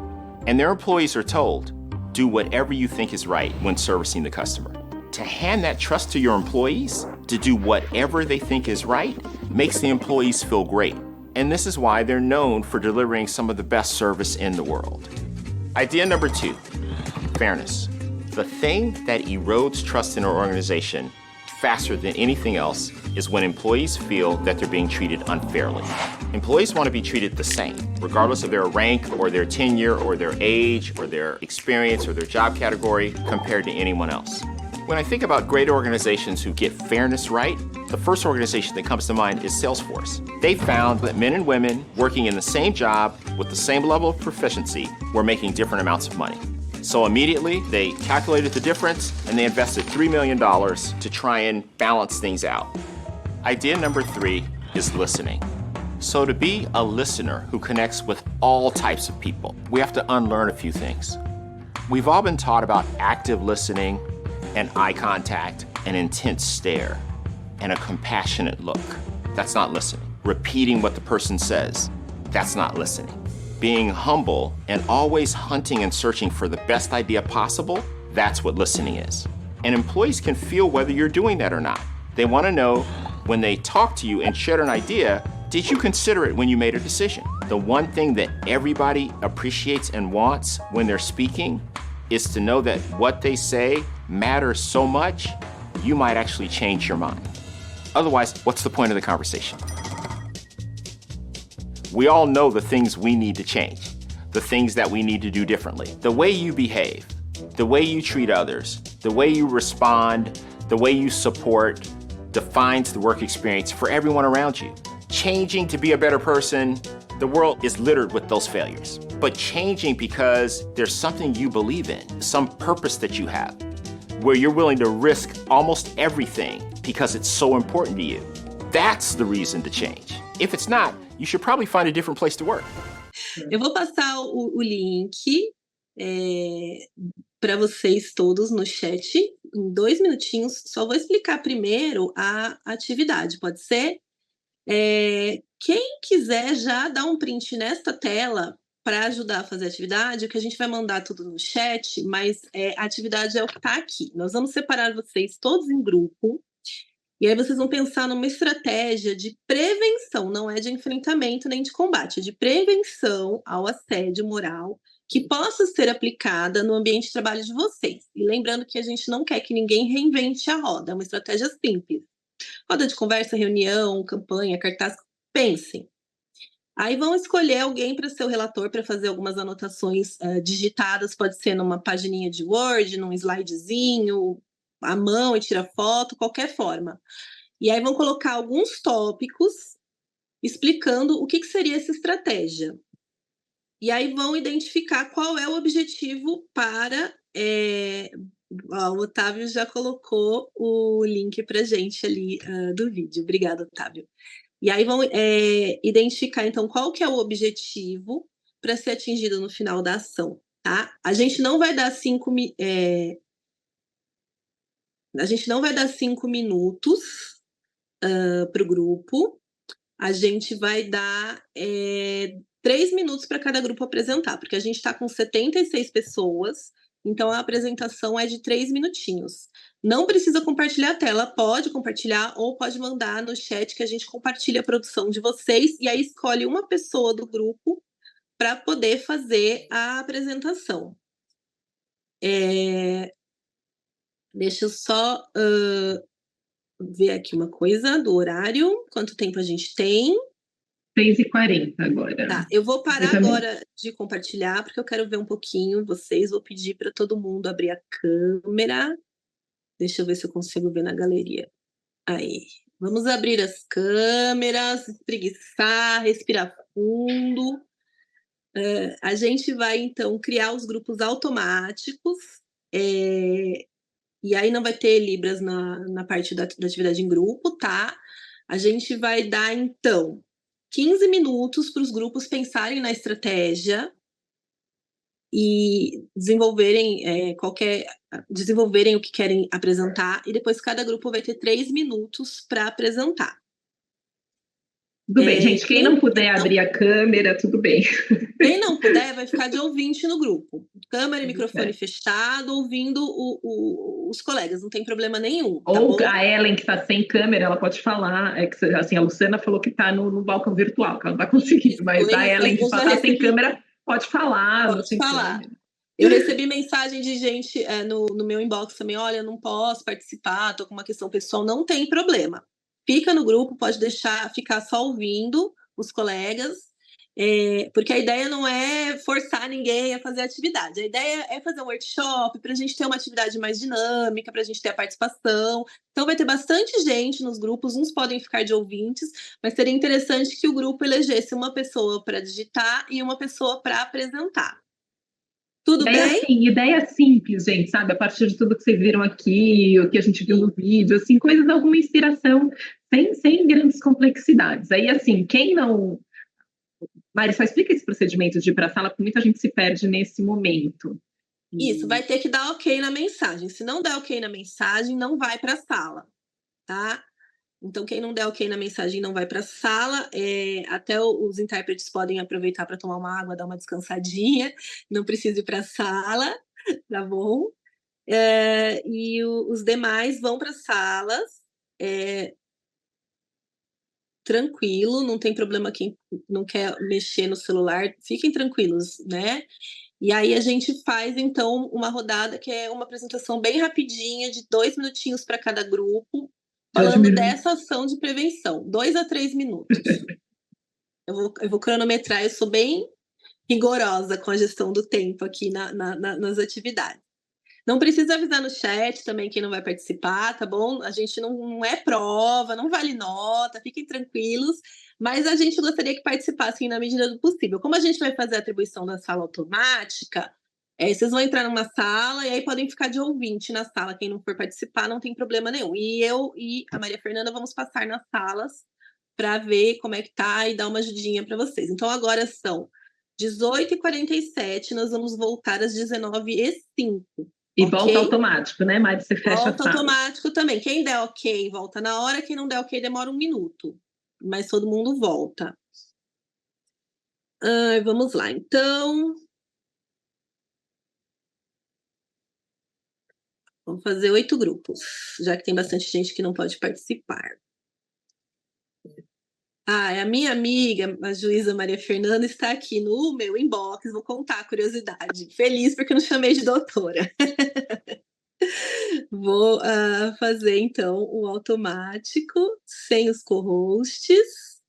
and their employees are told, do whatever you think is right when servicing the customer. To hand that trust to your employees, to do whatever they think is right, makes the employees feel great. And this is why they're known for delivering some of the best service in the world. Idea number 2, fairness. The thing that erodes trust in an organization faster than anything else is when employees feel that they're being treated unfairly. Employees want to be treated the same, regardless of their rank or their tenure or their age or their experience or their job category compared to anyone else. When I think about great organizations who get fairness right, the first organization that comes to mind is Salesforce. They found that men and women working in the same job with the same level of proficiency were making different amounts of money. So immediately, they calculated the difference and they invested $3 million to try and balance things out. Idea number 3 is listening. So to be a listener who connects with all types of people, we have to unlearn a few things. We've all been taught about active listening and eye contact, an intense stare, and a compassionate look. That's not listening. Repeating what the person says, that's not listening. Being humble and always hunting and searching for the best idea possible, that's what listening is. And employees can feel whether you're doing that or not. They want to know when they talk to you and share an idea, did you consider it when you made a decision? The one thing that everybody appreciates and wants when they're speaking is to know that what they say matters so much, you might actually change your mind. Otherwise, what's the point of the conversation? We all know the things we need to change, the things that we need to do differently. The way you behave, the way you treat others, the way you respond, the way you support defines the work experience for everyone around you. Changing to be a better person, the world is littered with those failures. But changing because there's something you believe in, some purpose that you have, where you're willing to risk almost everything because it's so important to you. That's the reason to change. If it's not, you should probably find a different place to work. Eu vou passar o link para vocês todos no chat em 2 minutinhos. Só vou explicar primeiro a atividade, pode ser? Quem quiser já dar um print nesta tela para ajudar a fazer a atividade, o que a gente vai mandar tudo no chat, mas a atividade é o que está aqui. Nós vamos separar vocês todos em grupo, e aí vocês vão pensar numa estratégia de prevenção, não é de enfrentamento nem de combate, é de prevenção ao assédio moral que possa ser aplicada no ambiente de trabalho de vocês. E lembrando que a gente não quer que ninguém reinvente a roda, é uma estratégia simples. Roda de conversa, reunião, campanha, cartaz, pensem. Aí vão escolher alguém para ser o relator, para fazer algumas anotações digitadas, pode ser numa pagininha de Word, num slidezinho, à mão e tira foto, qualquer forma. E aí vão colocar alguns tópicos explicando o que seria essa estratégia. E aí vão identificar qual é o objetivo para... o Otávio já colocou o link para a gente ali do vídeo. Obrigada, Otávio. E aí vão identificar, então, qual que é o objetivo para ser atingido no final da ação, tá? A gente não vai dar 5 minutos para o grupo. A gente vai dar 3 minutos para cada grupo apresentar, porque a gente está com 76 pessoas, então a apresentação é de 3 minutinhos. Não precisa compartilhar a tela, pode compartilhar ou pode mandar no chat que a gente compartilha a produção de vocês e aí escolhe uma pessoa do grupo para poder fazer a apresentação. Deixa eu só ver aqui uma coisa do horário, quanto tempo a gente tem. 6h40 agora. Tá, eu vou parar agora de compartilhar, porque eu quero ver um pouquinho vocês. Vou pedir para todo mundo abrir a câmera. Deixa eu ver se eu consigo ver na galeria. Aí, vamos abrir as câmeras, espreguiçar, respirar fundo. A gente vai, então, criar os grupos automáticos. E aí não vai ter Libras na parte da atividade em grupo, tá? A gente vai dar, então, 15 minutos para os grupos pensarem na estratégia e desenvolverem o que querem apresentar, e depois cada grupo vai ter 3 minutos para apresentar. Tudo bem, gente. Quem não puder abrir a câmera, tudo bem. Quem não puder, vai ficar de ouvinte no grupo. Câmera e microfone fechado, ouvindo os colegas, não tem problema nenhum. Tá Ou bom? a Ellen, que está sem câmera, ela pode falar. Assim, a Luciana falou que está no balcão virtual, que ela não está conseguindo, mas a Ellen, que está sem câmera, pode falar. Pode falar. Eu recebi mensagem de gente no meu inbox também, olha, não posso participar, tô com uma questão pessoal, não tem problema. Fica no grupo, pode deixar, ficar só ouvindo os colegas, porque a ideia não é forçar ninguém a fazer atividade, a ideia é fazer um workshop para a gente ter uma atividade mais dinâmica, para a gente ter a participação. Então vai ter bastante gente nos grupos, uns podem ficar de ouvintes, mas seria interessante que o grupo elegesse uma pessoa para digitar e uma pessoa para apresentar. Tudo bem? Ideia simples, gente, sabe? A partir de tudo que vocês viram aqui, o que a gente viu no vídeo, assim, coisas de alguma inspiração, sem grandes complexidades. Aí, assim, quem não... Mari, só explica esse procedimento de ir para a sala, porque muita gente se perde nesse momento. Isso, vai ter que dar ok na mensagem. Se não der ok na mensagem, não vai para a sala, tá? Então, quem não der ok na mensagem não vai para a sala. Até os intérpretes podem aproveitar para tomar uma água, dar uma descansadinha. Não precisa ir para a sala, tá bom? E os demais vão para as salas. Tranquilo, não tem problema quem não quer mexer no celular. Fiquem tranquilos, né? E aí a gente faz, então, uma rodada que é uma apresentação bem rapidinha, de 2 minutinhos para cada grupo, falando dessa ação de prevenção, 2 a 3 minutos. Eu vou cronometrar, eu sou bem rigorosa com a gestão do tempo aqui nas atividades. Não precisa avisar no chat também quem não vai participar, tá bom? A gente não é prova, não vale nota, fiquem tranquilos, mas a gente gostaria que participassem na medida do possível. Como a gente vai fazer a atribuição da sala automática, vocês vão entrar numa sala e aí podem ficar de ouvinte na sala. Quem não for participar, não tem problema nenhum. E eu e a Maria Fernanda vamos passar nas salas para ver como é que tá e dar uma ajudinha para vocês. Então, agora são 18h47, nós vamos voltar às 19h05. E volta automático, né, Mari? Você fecha a sala. Volta automático também. Quem der ok, volta na hora. Quem não der ok, demora 1 minuto. Mas todo mundo volta. Vamos lá, então. Vamos fazer 8 grupos, já que tem bastante gente que não pode participar. A minha amiga, a juíza Maria Fernanda, está aqui no meu inbox. Vou contar a curiosidade. Feliz porque eu não chamei de doutora. Vou fazer, então, o automático, sem os co-hosts,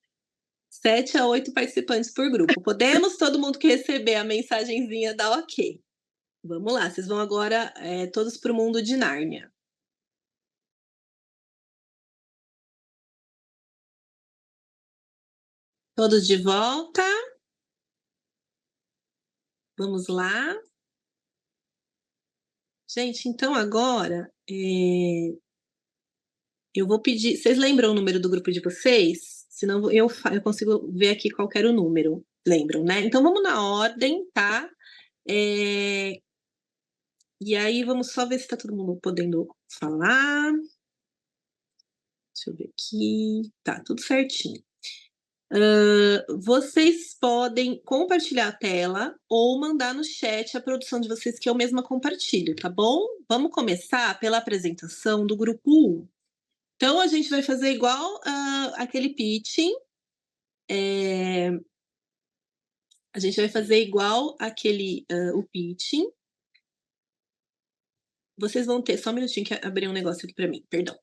7 a 8 participantes por grupo. Podemos? Todo mundo que receber a mensagenzinha dá ok. Vamos lá, vocês vão agora todos para o mundo de Nárnia. Todos de volta. Vamos lá. Gente, então agora eu vou pedir... Vocês lembram o número do grupo de vocês? Senão eu consigo ver aqui qual era o número. Lembram, né? Então vamos na ordem, tá? E aí vamos só ver se está todo mundo podendo falar. Deixa eu ver aqui. Tá, tudo certinho. Vocês podem compartilhar a tela ou mandar no chat a produção de vocês, que eu mesma compartilho, tá bom? Vamos começar pela apresentação do grupo 1. Então, a gente vai fazer igual aquele pitching. A gente vai fazer igual o pitching. Vocês vão ter... Só um minutinho que abriu um negócio aqui para mim, perdão.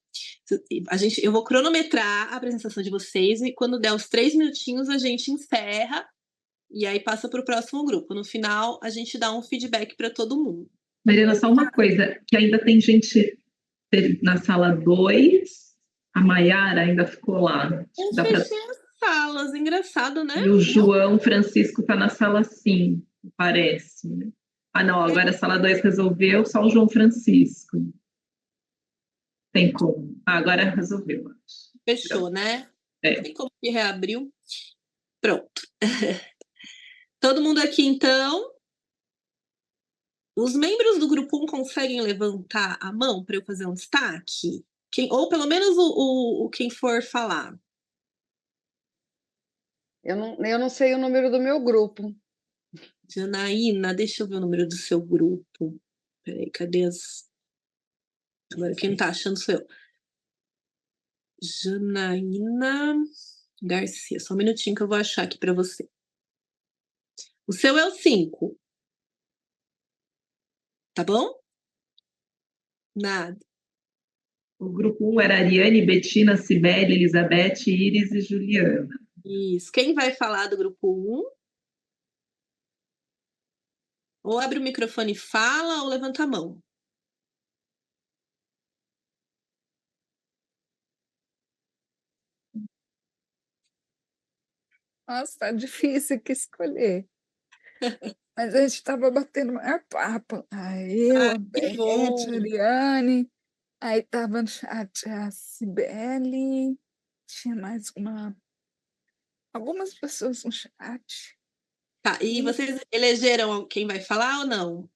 Eu vou cronometrar a apresentação de vocês e quando der os 3 minutinhos a gente encerra e aí passa para o próximo grupo. No final, a gente dá um feedback para todo mundo. Mariana, só uma coisa, que ainda tem gente na sala 2, a Maiara ainda ficou lá. Eu fechei as salas, engraçado, né? E o João Francisco está na sala 5, parece, né? Ah, não, agora a sala 2 resolveu, só o João Francisco. Tem como. Agora resolveu. Fechou, né? Tem como que reabriu. Pronto. Todo mundo aqui, então. Os membros do grupo 1 conseguem levantar a mão para eu fazer um destaque? Ou pelo menos quem for falar. Eu não sei o número do meu grupo. Janaína, deixa eu ver o número do seu grupo. Peraí, cadê as... Agora quem não tá achando sou eu. Janaína Garcia. Só um minutinho que eu vou achar aqui para você. O seu é o 5. tá bom? Nada. O grupo 1 era Ariane, Betina, Cibele, Elizabeth, Iris e Juliana. Isso. Quem vai falar do grupo 1? Ou abre o microfone e fala, ou levanta a mão. Nossa, tá difícil que escolher. Mas a gente estava batendo maior papo. Aí eu, a Que Beth, bom. a Ariane, aí estava no chat a Cibele, tinha mais algumas pessoas no chat. Tá, e vocês elegeram quem vai falar ou não?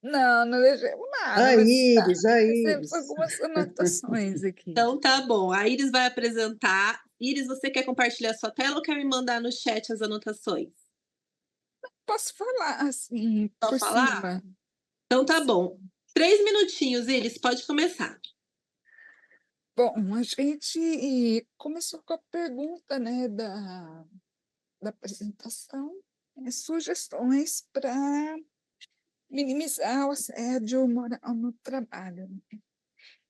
Não elegemos nada, A mas Iris, a fizemos Iris. algumas anotações aqui. Então tá bom. A Iris vai apresentar. Iris, você quer compartilhar sua tela ou quer me mandar no chat as anotações? Posso falar assim, Só por falar? cima? Então tá bom. 3 minutinhos, Iris, pode começar. Bom, a gente começou com a pergunta, né, da apresentação, sugestões para minimizar o assédio moral no trabalho, né?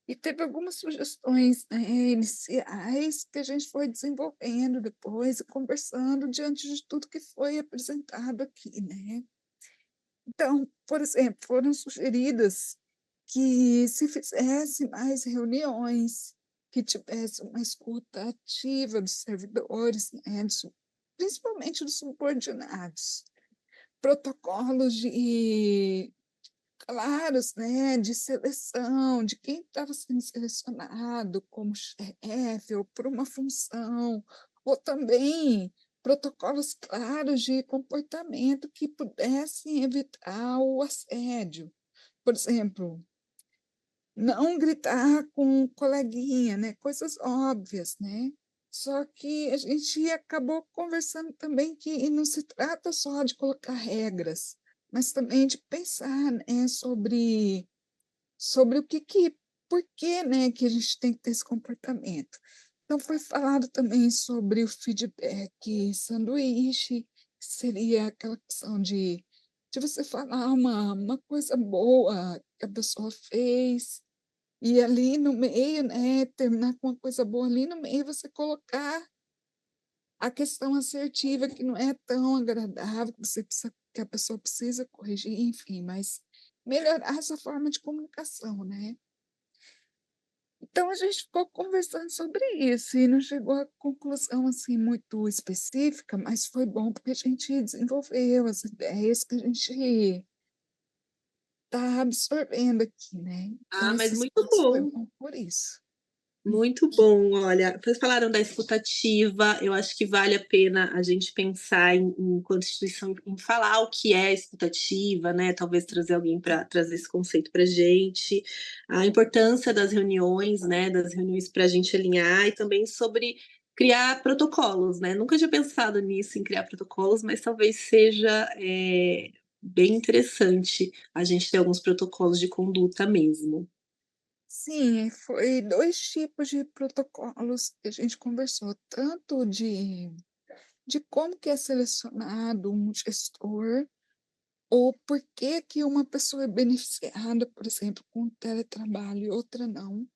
E teve algumas sugestões, né, iniciais que a gente foi desenvolvendo depois e conversando diante de tudo que foi apresentado aqui, né? Então, por exemplo, foram sugeridas que se fizesse mais reuniões, que tivesse uma escuta ativa dos servidores, né, principalmente dos subordinados, protocolos claros, né, de seleção, de quem estava sendo selecionado como chefe ou por uma função, ou também protocolos claros de comportamento que pudessem evitar o assédio. Por exemplo, não gritar com um coleguinha, né? Coisas óbvias, né? Só que a gente acabou conversando também que não se trata só de colocar regras, mas também de pensar, né, sobre por que, né, que a gente tem que ter esse comportamento. Então, foi falado também sobre o feedback sanduíche, que seria aquela questão de você falar uma coisa boa que a pessoa fez, e ali no meio, né, terminar com uma coisa boa ali no meio, você colocar a questão assertiva, que não é tão agradável, que a pessoa precisa corrigir, enfim, mas melhorar essa forma de comunicação, né? Então, a gente ficou conversando sobre isso e não chegou a conclusão assim muito específica, mas foi bom porque a gente desenvolveu as ideias que a gente está absorvendo aqui, né? Então, Mas esse muito espaço foi bom. bom por isso. Muito bom, olha, vocês falaram da escutativa, eu acho que vale a pena a gente pensar enquanto instituição em falar o que é escutativa, né? Talvez trazer alguém para trazer esse conceito para a gente, a importância das reuniões, né? Das reuniões para a gente alinhar e também sobre criar protocolos, né? Nunca tinha pensado nisso, em criar protocolos, mas talvez seja bem interessante a gente ter alguns protocolos de conduta mesmo. Sim, foi 2 tipos de protocolos que a gente conversou, tanto de como que é selecionado um gestor, ou por que que uma pessoa é beneficiada, por exemplo, com teletrabalho e outra não,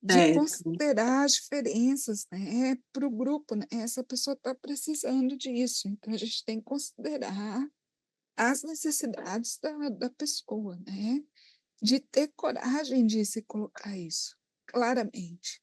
de Certo. considerar as diferenças, né, para o grupo, né? Essa pessoa está precisando disso, então a gente tem que considerar as necessidades da pessoa, né? De ter coragem de se colocar isso claramente.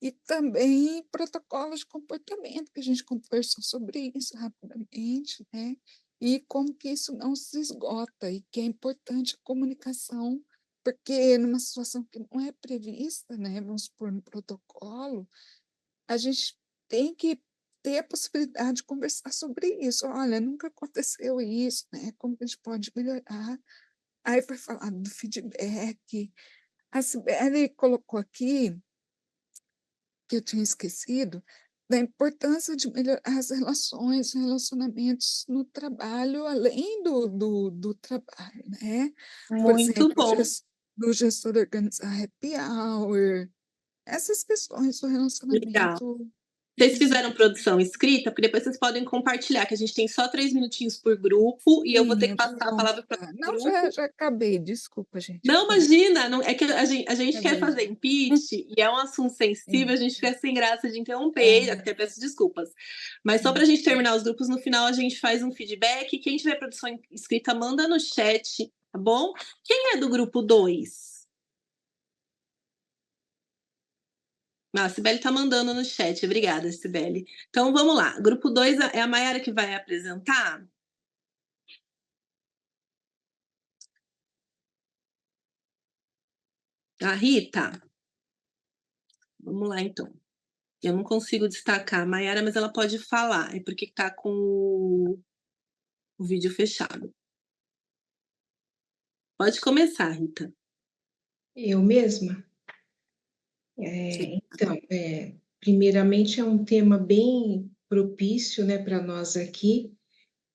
E também protocolos de comportamento, que a gente conversou sobre isso rapidamente, né? E como que isso não se esgota, e que é importante a comunicação, porque numa situação que não é prevista, né? Vamos supor, no protocolo, a gente tem que ter a possibilidade de conversar sobre isso. Olha, nunca aconteceu isso, né? Como que a gente pode melhorar? Aí foi falado do feedback. A Sibeli colocou aqui, que eu tinha esquecido, da importância de melhorar as relações, relacionamentos no trabalho, além do trabalho, né? Por Muito exemplo, bom. do gestor organizar happy hour, essas questões do Legal. relacionamento Vocês fizeram produção escrita, porque depois vocês podem compartilhar, que a gente tem só 3 minutinhos por grupo, e eu vou ter que Sim, passar a palavra para o não, grupo. já acabei, desculpa, gente. Não, imagina, não, é que a gente É quer verdade. fazer impeach, e é um assunto sensível, a gente fica sem graça de interromper, até peço desculpas. Mas só para a gente terminar os grupos, no final a gente faz um feedback, quem tiver produção escrita, manda no chat, tá bom? Quem é do grupo 2? A Cibele está mandando no chat. Obrigada, Cibele. Então, vamos lá. Grupo 2 é a Mayara que vai apresentar? A Rita? Vamos lá, então. Eu não consigo destacar a Mayara, mas ela pode falar. É porque está com o vídeo fechado. Pode começar, Rita. Eu mesma? Então, primeiramente é um tema bem propício, né, para nós aqui,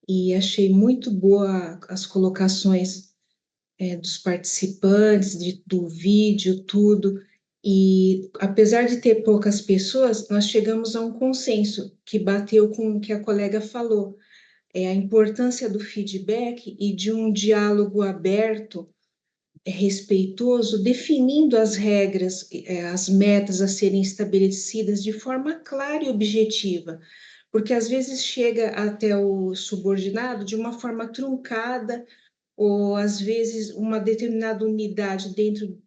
e achei muito boa as colocações dos participantes, do vídeo, tudo, e apesar de ter poucas pessoas, nós chegamos a um consenso que bateu com o que a colega falou, a importância do feedback e de um diálogo aberto, respeitoso, definindo as regras, as metas a serem estabelecidas de forma clara e objetiva, porque às vezes chega até o subordinado de uma forma truncada, ou às vezes uma determinada unidade dentro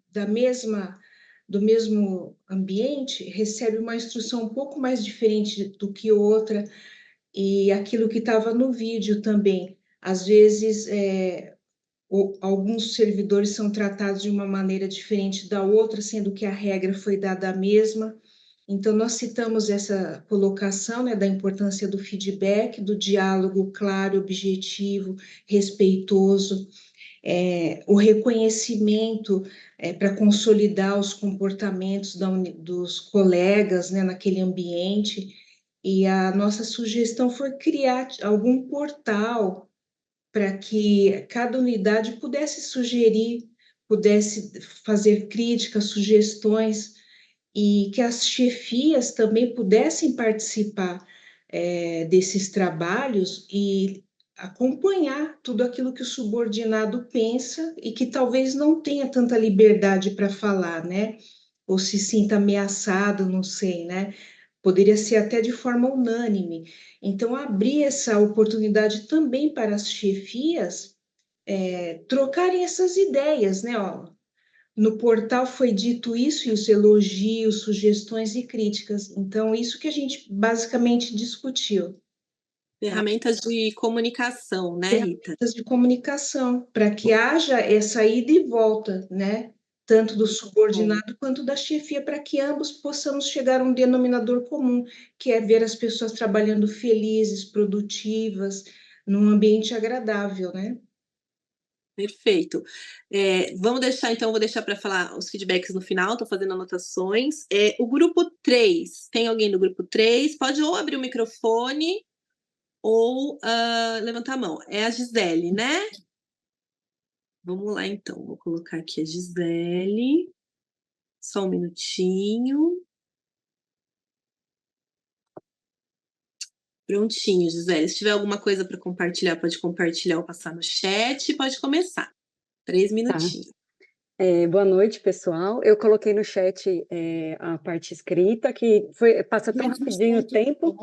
do mesmo ambiente recebe uma instrução um pouco mais diferente do que outra, e aquilo que estava no vídeo também, às vezes alguns servidores são tratados de uma maneira diferente da outra, sendo que a regra foi dada a mesma. Então, nós citamos essa colocação, né, da importância do feedback, do diálogo claro, objetivo, respeitoso, o reconhecimento para consolidar os comportamentos dos colegas, né, naquele ambiente. E a nossa sugestão foi criar algum portal para que cada unidade pudesse sugerir, pudesse fazer críticas, sugestões, e que as chefias também pudessem participar desses trabalhos e acompanhar tudo aquilo que o subordinado pensa e que talvez não tenha tanta liberdade para falar, né? Ou se sinta ameaçado, não sei, né? Poderia ser até de forma unânime. Então, abrir essa oportunidade também para as chefias trocarem essas ideias, né? Ó, no portal foi dito isso, e os elogios, sugestões e críticas. Então, isso que a gente basicamente discutiu. Ferramentas de comunicação, né, Rita? Ferramentas de comunicação, para que haja essa ida e volta, né? Tanto do subordinado quanto da chefia, para que ambos possamos chegar a um denominador comum, que é ver as pessoas trabalhando felizes, produtivas, num ambiente agradável, né? Perfeito. Vamos deixar, então, vou deixar para falar os feedbacks no final, estou fazendo anotações. O grupo 3, tem alguém do grupo 3? Pode ou abrir o microfone ou levantar a mão. É a Gisele, né? Vamos lá, então. Vou colocar aqui a Gisele. Só um minutinho. Prontinho, Gisele. Se tiver alguma coisa para compartilhar, pode compartilhar ou passar no chat. Pode começar. 3 minutinhos. Boa noite, pessoal. Eu coloquei no chat a parte escrita, que passa tão rapidinho o tempo.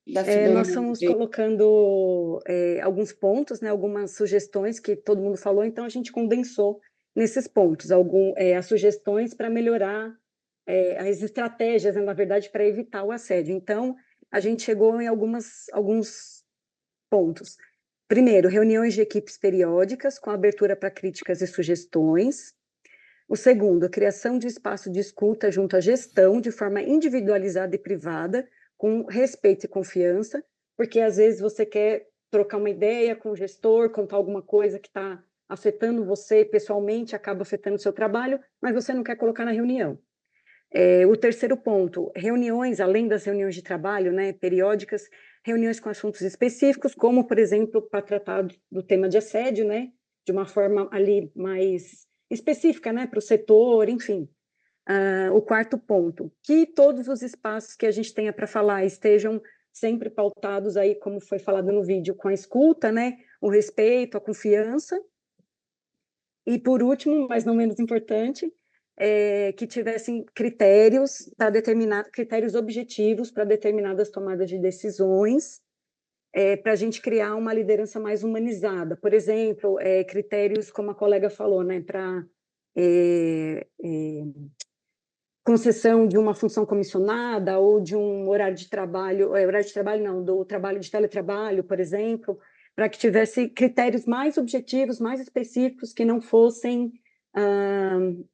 Nós estamos colocando alguns pontos, né, algumas sugestões que todo mundo falou, então a gente condensou nesses pontos, as sugestões para melhorar as estratégias, né, na verdade, para evitar o assédio. Então, a gente chegou em alguns pontos. Primeiro, reuniões de equipes periódicas com abertura para críticas e sugestões. O segundo, a criação de espaço de escuta junto à gestão, de forma individualizada e privada, com respeito e confiança, porque às vezes você quer trocar uma ideia com o gestor, contar alguma coisa que está afetando você pessoalmente, acaba afetando o seu trabalho, mas você não quer colocar na reunião. O terceiro ponto, reuniões, além das reuniões de trabalho, né, periódicas, reuniões com assuntos específicos, como, por exemplo, para tratar do tema de assédio, né, de uma forma ali mais específica, né, para o setor, enfim. o quarto ponto, que todos os espaços que a gente tenha para falar estejam sempre pautados aí, como foi falado no vídeo, com a escuta, né? O respeito, a confiança. E, por último, mas não menos importante, que tivessem critérios para determinar, critérios objetivos para determinadas tomadas de decisões, para a gente criar uma liderança mais humanizada. Por exemplo, critérios, como a colega falou, né, para concessão de uma função comissionada ou de um horário de trabalho não, do trabalho de teletrabalho, por exemplo, para que tivesse critérios mais objetivos, mais específicos, que não fossem,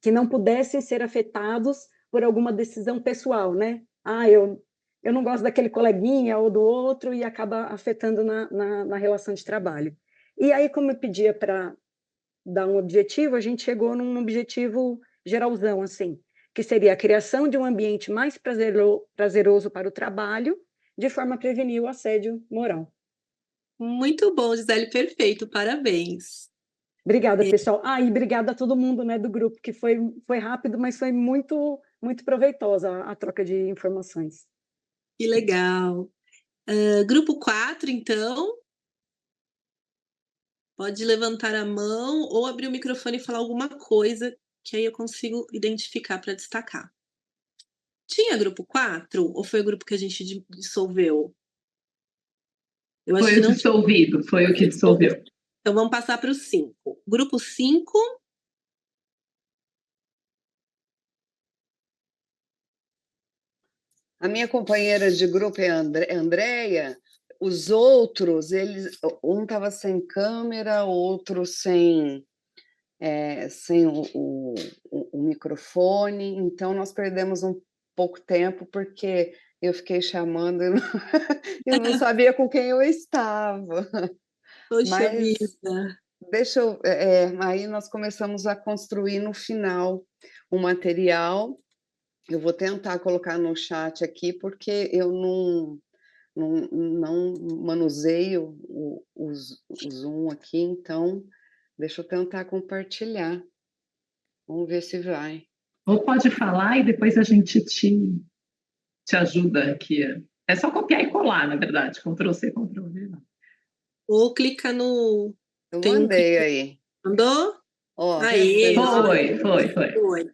que não pudessem ser afetados por alguma decisão pessoal, né? Eu não gosto daquele coleguinha ou do outro e acaba afetando na relação de trabalho. E aí, como eu pedia para dar um objetivo, a gente chegou num objetivo geralzão, assim, que seria a criação de um ambiente mais prazeroso para o trabalho, de forma a prevenir o assédio moral. Muito bom, Gisele, perfeito, parabéns. Obrigada, pessoal. E obrigada a todo mundo, né, do grupo, que foi rápido, mas foi muito, muito proveitosa a troca de informações. Que legal. Grupo 4, então. Pode levantar a mão ou abrir o microfone e falar alguma coisa que aí eu consigo identificar para destacar. Tinha grupo 4 ou foi o grupo que a gente dissolveu? Eu acho que não dissolvido, foi o que dissolveu. Então vamos passar para o 5. Grupo 5. A minha companheira de grupo é a Andréia. Os outros, um estava sem câmera, outro sem o microfone, então nós perdemos um pouco tempo, porque eu fiquei chamando e eu não sabia com quem eu estava. Poxa Mas vida. aí nós começamos a construir no final um material. Eu vou tentar colocar no chat aqui, porque eu não manuseio o Zoom aqui, então deixa eu tentar compartilhar. Vamos ver se vai. Ou pode falar e depois a gente te ajuda aqui. É só copiar e colar, na verdade. Ctrl+C, Ctrl+V. Ou clica no... Eu mandei aí. Mandou? Aí. Foi.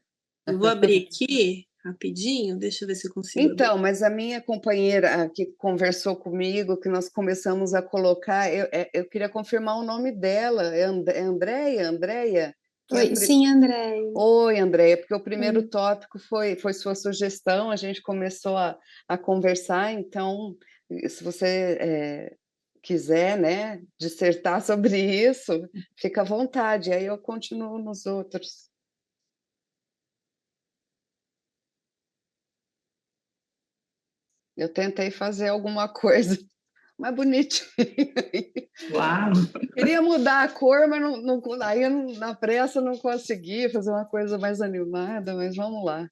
Eu vou abrir aqui rapidinho, deixa eu ver se eu consigo. Então, mas a minha companheira que conversou comigo, que nós começamos a colocar, eu queria confirmar o nome dela. É Andréia? Oi, sim, Andréia. Oi, Andréia, porque o primeiro tópico foi sua sugestão, a gente começou a conversar, então, se você quiser, né, dissertar sobre isso, fica à vontade, aí eu continuo nos outros. Eu tentei fazer alguma coisa mais bonitinha. Uau! Queria mudar a cor, mas aí na pressa não consegui fazer uma coisa mais animada, mas vamos lá.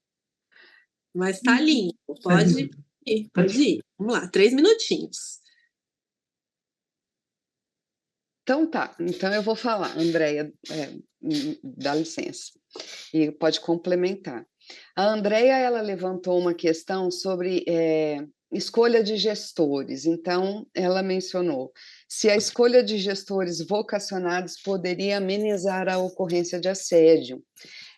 Mas tá limpo, pode ir. Vamos lá, 3 minutinhos. Então tá, então eu vou falar, Andréia, dá licença, e pode complementar. A Andréia, ela levantou uma questão sobre escolha de gestores, então ela mencionou se a escolha de gestores vocacionados poderia amenizar a ocorrência de assédio.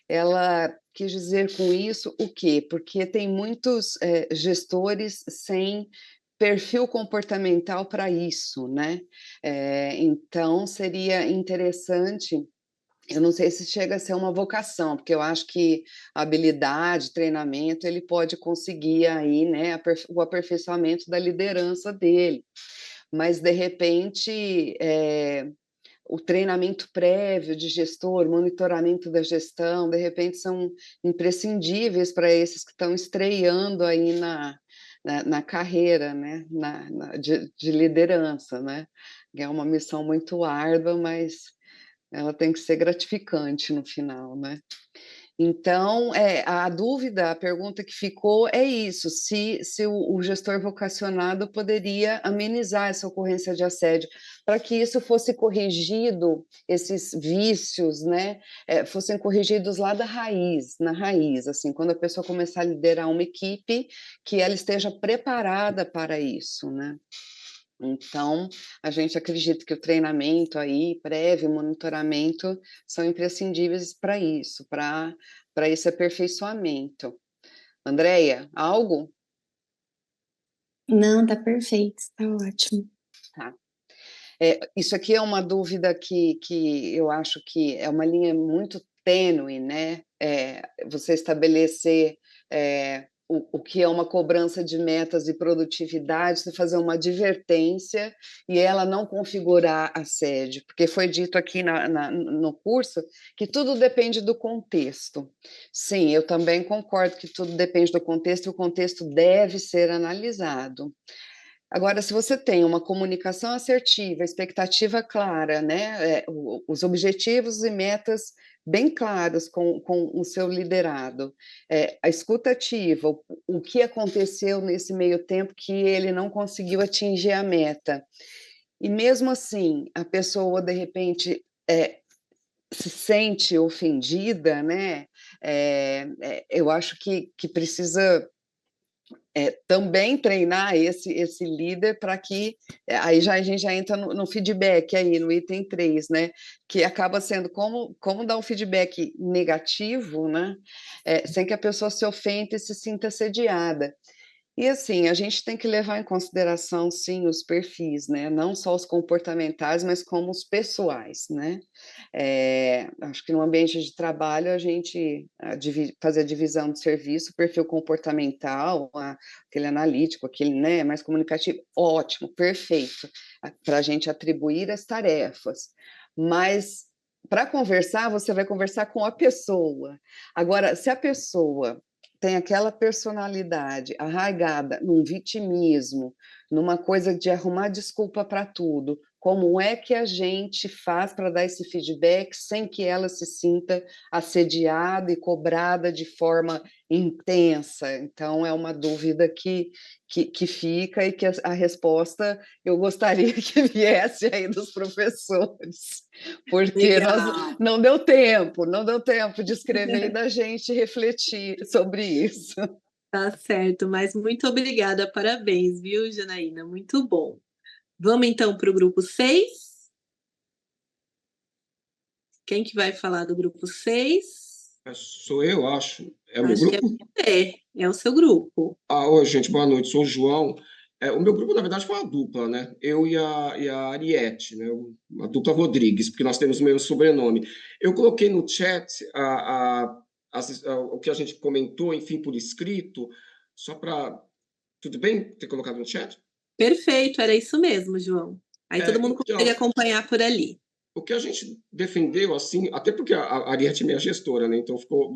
Ela quis dizer com isso o quê? Porque tem muitos gestores sem perfil comportamental para isso, né? Então, seria interessante, eu não sei se chega a ser uma vocação, porque eu acho que a habilidade, treinamento, ele pode conseguir aí, né, o aperfeiçoamento da liderança dele, mas, de repente, o treinamento prévio de gestor, monitoramento da gestão, de repente são imprescindíveis para esses que estão estreando aí na carreira, né, de liderança, né? É uma missão muito árdua, mas ela tem que ser gratificante no final, né? Então, a dúvida, a pergunta que ficou é isso, se o gestor vocacionado poderia amenizar essa ocorrência de assédio, para que isso fosse corrigido, esses vícios, né, fossem corrigidos lá da raiz, na raiz, assim, quando a pessoa começar a liderar uma equipe, que ela esteja preparada para isso, né? Então, a gente acredita que o treinamento aí, prévio, monitoramento, são imprescindíveis para isso, para esse aperfeiçoamento. Andréia, algo? Não, tá perfeito, tá ótimo. Tá. Isso aqui é uma dúvida que eu acho que é uma linha muito tênue, né? Você estabelecer o que é uma cobrança de metas e produtividade, você fazer uma advertência e ela não configurar assédio, porque foi dito aqui no curso que tudo depende do contexto. Sim, eu também concordo que tudo depende do contexto e o contexto deve ser analisado. Agora, se você tem uma comunicação assertiva, expectativa clara, né, os objetivos e metas bem claros com o seu liderado, a escuta ativa, o que aconteceu nesse meio tempo que ele não conseguiu atingir a meta, e mesmo assim a pessoa, de repente, se sente ofendida, né, eu acho que precisa também treinar esse líder para que, aí a gente já entra no feedback aí, no item 3, né, que acaba sendo como dar um feedback negativo, né, sem que a pessoa se ofenda e se sinta assediada. E assim, a gente tem que levar em consideração, sim, os perfis, né, não só os comportamentais, mas como os pessoais, né. Acho que no ambiente de trabalho a gente fazer a divisão de serviço, perfil comportamental, aquele analítico, aquele, né, mais comunicativo, ótimo, perfeito, para a gente atribuir as tarefas, mas para conversar, você vai conversar com a pessoa. Agora, se a pessoa tem aquela personalidade arraigada num vitimismo, numa coisa de arrumar desculpa para tudo, como é que a gente faz para dar esse feedback sem que ela se sinta assediada e cobrada de forma intensa? Então, é uma dúvida que fica e que a resposta eu gostaria que viesse aí dos professores, porque não deu tempo de escrever e da gente refletir sobre isso. Tá certo, mas muito obrigada, parabéns, viu, Janaína? Muito bom. Vamos então para o grupo 6? Quem que vai falar do grupo 6? Sou eu, acho. É o meu Acho grupo? que é o seu grupo. Oi, gente, boa noite, sou o João. O meu grupo, na verdade, foi uma dupla, né? Eu e a Ariete, né? Uma dupla Rodrigues, porque nós temos o mesmo sobrenome. Eu coloquei no chat o que a gente comentou, enfim, por escrito, só para... Tudo bem ter colocado no chat? Perfeito, era isso mesmo, João. Aí todo mundo consegue acompanhar por ali. O que a gente defendeu, assim, até porque a Ariete é minha gestora, né? Então ficou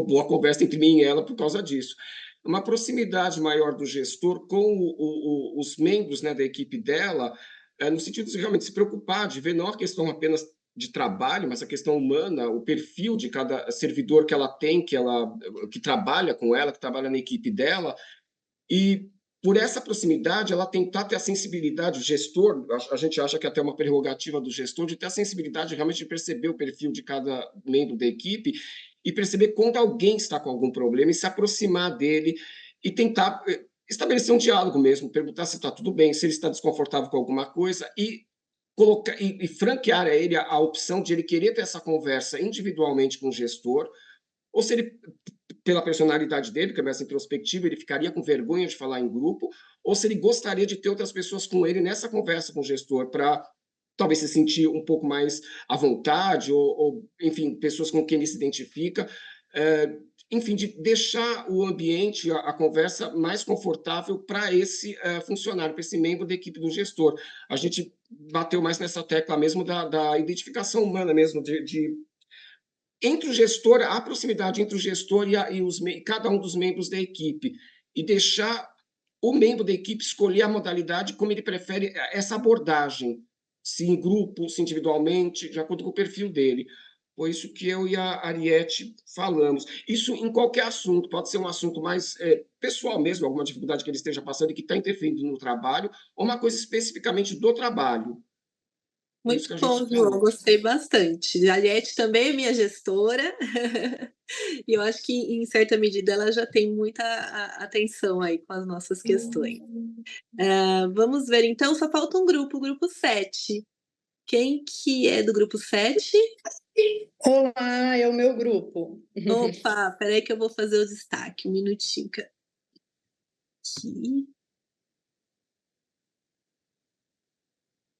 boa a conversa entre mim e ela por causa disso. Uma proximidade maior do gestor com os membros, né, da equipe dela, no sentido de realmente se preocupar, de ver não a questão apenas de trabalho, mas a questão humana, o perfil de cada servidor que ela tem, que trabalha com ela, que trabalha na equipe dela, e por essa proximidade, ela tentar ter a sensibilidade, o gestor, a gente acha que é até uma prerrogativa do gestor, de ter a sensibilidade realmente de perceber o perfil de cada membro da equipe e perceber quando alguém está com algum problema e se aproximar dele e tentar estabelecer um diálogo mesmo, perguntar se está tudo bem, se ele está desconfortável com alguma coisa e colocar e franquear a ele a opção de ele querer ter essa conversa individualmente com o gestor, ou se ele, pela personalidade dele, que é mais introspectiva, ele ficaria com vergonha de falar em grupo, ou se ele gostaria de ter outras pessoas com ele nessa conversa com o gestor, para talvez se sentir um pouco mais à vontade, ou enfim, pessoas com quem ele se identifica, enfim, de deixar o ambiente, a conversa mais confortável para esse funcionário, para esse membro da equipe do gestor. A gente bateu mais nessa tecla mesmo da identificação humana mesmo, entre o gestor, a proximidade entre o gestor e cada um dos membros da equipe, e deixar o membro da equipe escolher a modalidade como ele prefere essa abordagem, se em grupo, se individualmente, de acordo com o perfil dele. Foi isso que eu e a Ariete falamos. Isso em qualquer assunto, pode ser um assunto mais pessoal mesmo, alguma dificuldade que ele esteja passando e que está interferindo no trabalho, ou uma coisa especificamente do trabalho. Foi isso que Muito a gente bom, João, falou. gostei bastante. A Aliette também é minha gestora, e eu acho que, em certa medida, ela já tem muita atenção aí com as nossas questões. Vamos ver, então, só falta um grupo, o grupo 7. Quem que é do grupo 7? Olá, é o meu grupo. Opa, peraí que eu vou fazer o destaque, um minutinho.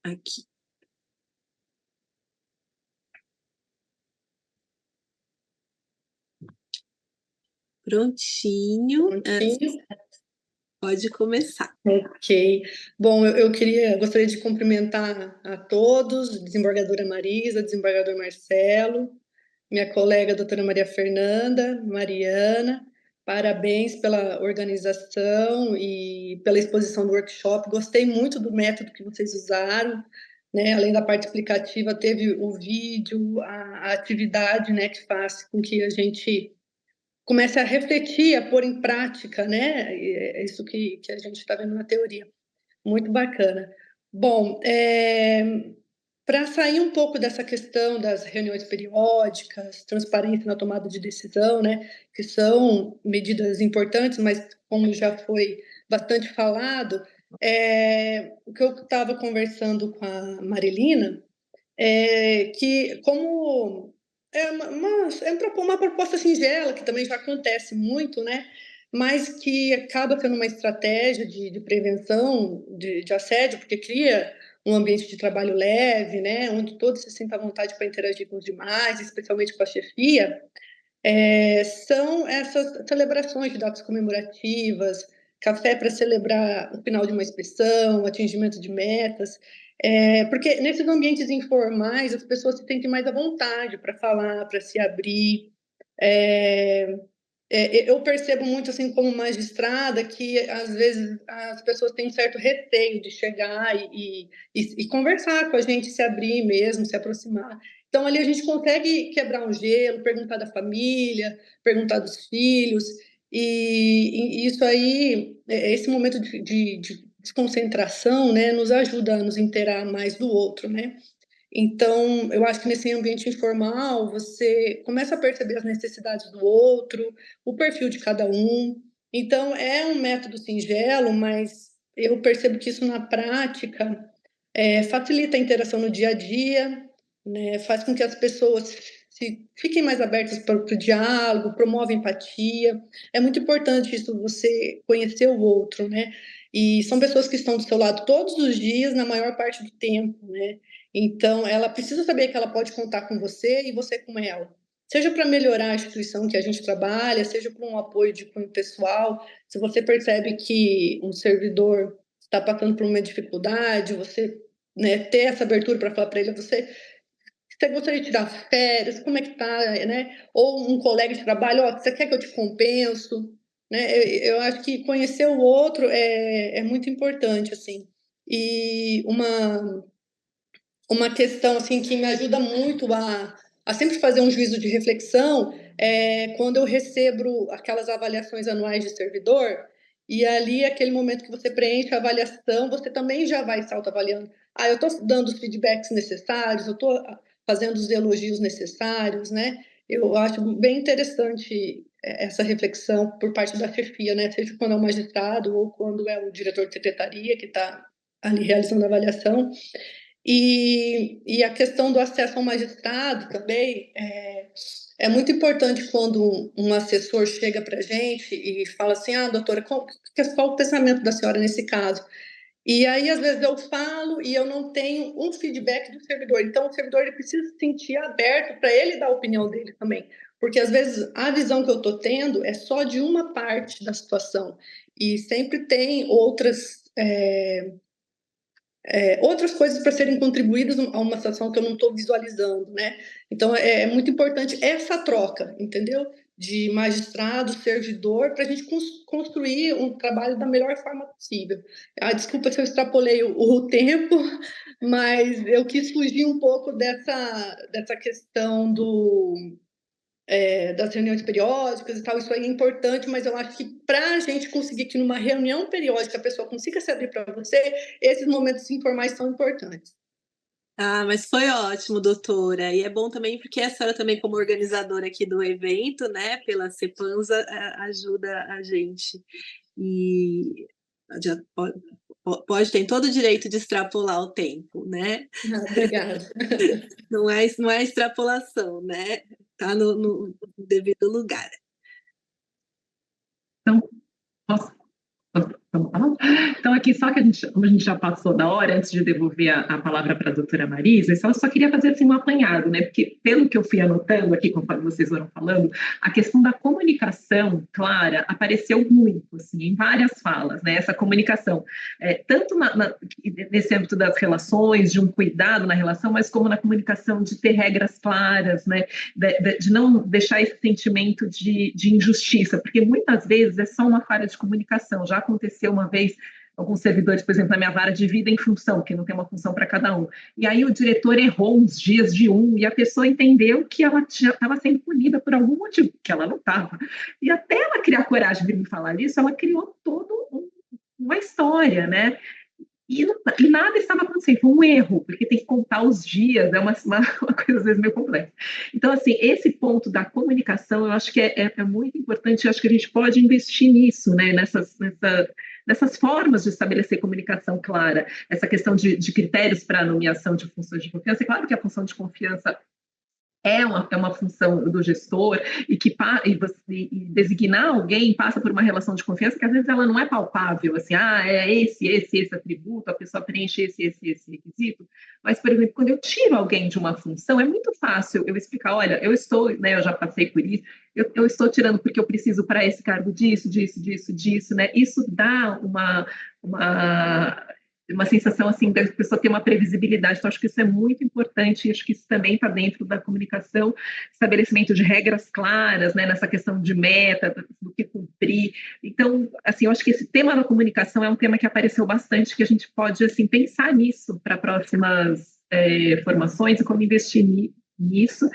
Aqui. Prontinho. Pode começar. Ok. Bom, eu gostaria de cumprimentar a todos, desembargadora Marisa, desembargador Marcelo, minha colega doutora Maria Fernanda, Mariana, parabéns pela organização e pela exposição do workshop. Gostei muito do método que vocês usaram, né? Além da parte explicativa, teve o vídeo, a atividade, né, que faz com que a gente comece a refletir, a pôr em prática, né? É isso que a gente está vendo na teoria. Muito bacana. Bom, para sair um pouco dessa questão das reuniões periódicas, transparência na tomada de decisão, né? Que são medidas importantes, mas como já foi bastante falado, o que eu estava conversando com a Marilina que como uma proposta singela, que também já acontece muito, né? Mas que acaba sendo uma estratégia de prevenção de assédio, porque cria um ambiente de trabalho leve, né? Onde todos se sentem à vontade para interagir com os demais, especialmente com a chefia, são essas celebrações de datas comemorativas, café para celebrar o final de uma inspeção, atingimento de metas, porque nesses ambientes informais as pessoas se sentem mais à vontade para falar, para se abrir. Eu percebo muito, assim, como magistrada, que às vezes as pessoas têm um certo receio de chegar e conversar com a gente, se abrir mesmo, se aproximar. Então, ali a gente consegue quebrar um gelo, perguntar da família, perguntar dos filhos, e isso aí, esse momento de desconcentração, né, nos ajuda a nos inteirar mais do outro, né? Então, eu acho que nesse ambiente informal, você começa a perceber as necessidades do outro, o perfil de cada um. Então, é um método singelo, mas eu percebo que isso na prática facilita a interação no dia a dia, né? Faz com que as pessoas fiquem mais abertas para o diálogo, promove empatia. É muito importante isso, você conhecer o outro, né? E são pessoas que estão do seu lado todos os dias, na maior parte do tempo, né? Então, ela precisa saber que ela pode contar com você e você com ela. Seja para melhorar a instituição que a gente trabalha, seja para um apoio de cunho pessoal. Se você percebe que um servidor está passando por uma dificuldade, você, né, ter essa abertura para falar para ele, você gostaria de tirar férias, como é que tá, né? Ou um colega de trabalho, você quer que eu te compenso? Né? Eu acho que conhecer o outro é muito importante, assim. E uma questão assim que me ajuda muito a sempre fazer um juízo de reflexão quando eu recebo aquelas avaliações anuais de servidor, e ali aquele momento que você preenche a avaliação, você também já vai se autoavaliando. Eu estou dando os feedbacks necessários, eu estou fazendo os elogios necessários, né? Eu acho bem interessante essa reflexão por parte da chefia, né? Seja quando é o magistrado ou quando é o diretor de secretaria que está ali realizando a avaliação. E a questão do acesso ao magistrado também é muito importante quando um assessor chega para a gente e fala assim, doutora, qual o pensamento da senhora nesse caso? E aí, às vezes, eu falo e eu não tenho um feedback do servidor. Então, o servidor ele precisa se sentir aberto para ele dar a opinião dele também. Porque, às vezes, a visão que eu estou tendo é só de uma parte da situação. E sempre tem outras outras coisas para serem contribuídas a uma situação que eu não estou visualizando, né? Então, é muito importante essa troca, entendeu? De magistrado, servidor, para a gente construir um trabalho da melhor forma possível. Desculpa se eu extrapolei o tempo, mas eu quis fugir um pouco dessa questão das reuniões periódicas e tal, isso aí é importante, mas eu acho que para a gente conseguir que numa reunião periódica a pessoa consiga se abrir para você, esses momentos informais são importantes. Mas foi ótimo, doutora. E é bom também porque a senhora também, como organizadora aqui do evento, né, pela CEPANSA, ajuda a gente. E já pode ter todo o direito de extrapolar o tempo, né? Obrigada. Não é extrapolação, né? Está no devido lugar. Então, posso falar? Então, aqui, só que como a gente já passou da hora, antes de devolver a palavra para a doutora Marisa, eu só queria fazer assim, um apanhado, né? Porque, pelo que eu fui anotando aqui, conforme vocês foram falando, a questão da comunicação clara apareceu muito, assim, em várias falas, né? Essa comunicação, tanto nesse âmbito das relações, de um cuidado na relação, mas como na comunicação de ter regras claras, né? De não deixar esse sentimento de injustiça, porque muitas vezes é só uma falha de comunicação. Já aconteceu uma vez, alguns servidores, por exemplo, na minha vara de vida em função, que não tem uma função para cada um, e aí o diretor errou uns dias de e a pessoa entendeu que ela estava sendo punida por algum motivo, que ela não estava. E até ela criar coragem de me falar isso, ela criou toda uma história, né? E nada estava acontecendo, foi um erro, porque tem que contar os dias, é uma coisa às vezes meio complexa. Então, assim, esse ponto da comunicação, eu acho que é muito importante, eu acho que a gente pode investir nisso, né, nessas formas de estabelecer comunicação clara, essa questão de critérios para a nomeação de funções de confiança. É claro que a função de confiança é uma função do gestor e e designar alguém passa por uma relação de confiança que às vezes ela não é palpável, assim, é esse atributo, a pessoa preenche esse requisito, mas, por exemplo, quando eu tiro alguém de uma função, é muito fácil eu explicar, olha, eu já passei por isso, eu estou tirando porque eu preciso para esse cargo disso, né? Isso dá uma sensação assim da pessoa ter uma previsibilidade. Então, acho que isso é muito importante e acho que isso também está dentro da comunicação, estabelecimento de regras claras, né, nessa questão de meta, do que cumprir. Então, assim, eu acho que esse tema da comunicação é um tema que apareceu bastante, que a gente pode, assim, pensar nisso para próximas formações e como investir nisso.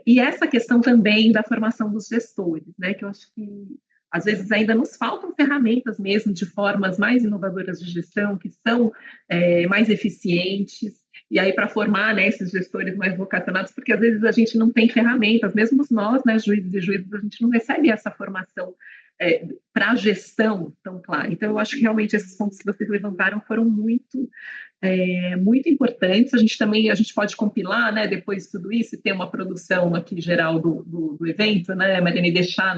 E essa questão também da formação dos gestores, né, que eu acho que às vezes ainda nos faltam ferramentas mesmo de formas mais inovadoras de gestão, que são mais eficientes, e aí para formar, né, esses gestores mais vocacionados, porque às vezes a gente não tem ferramentas, mesmo nós, né, juízes e juízes, a gente não recebe essa formação para a gestão tão clara. Então, eu acho que realmente esses pontos que vocês levantaram foram muito importantes. A gente pode compilar, né, depois de tudo isso, e ter uma produção aqui geral do evento, né, Mariana, e deixar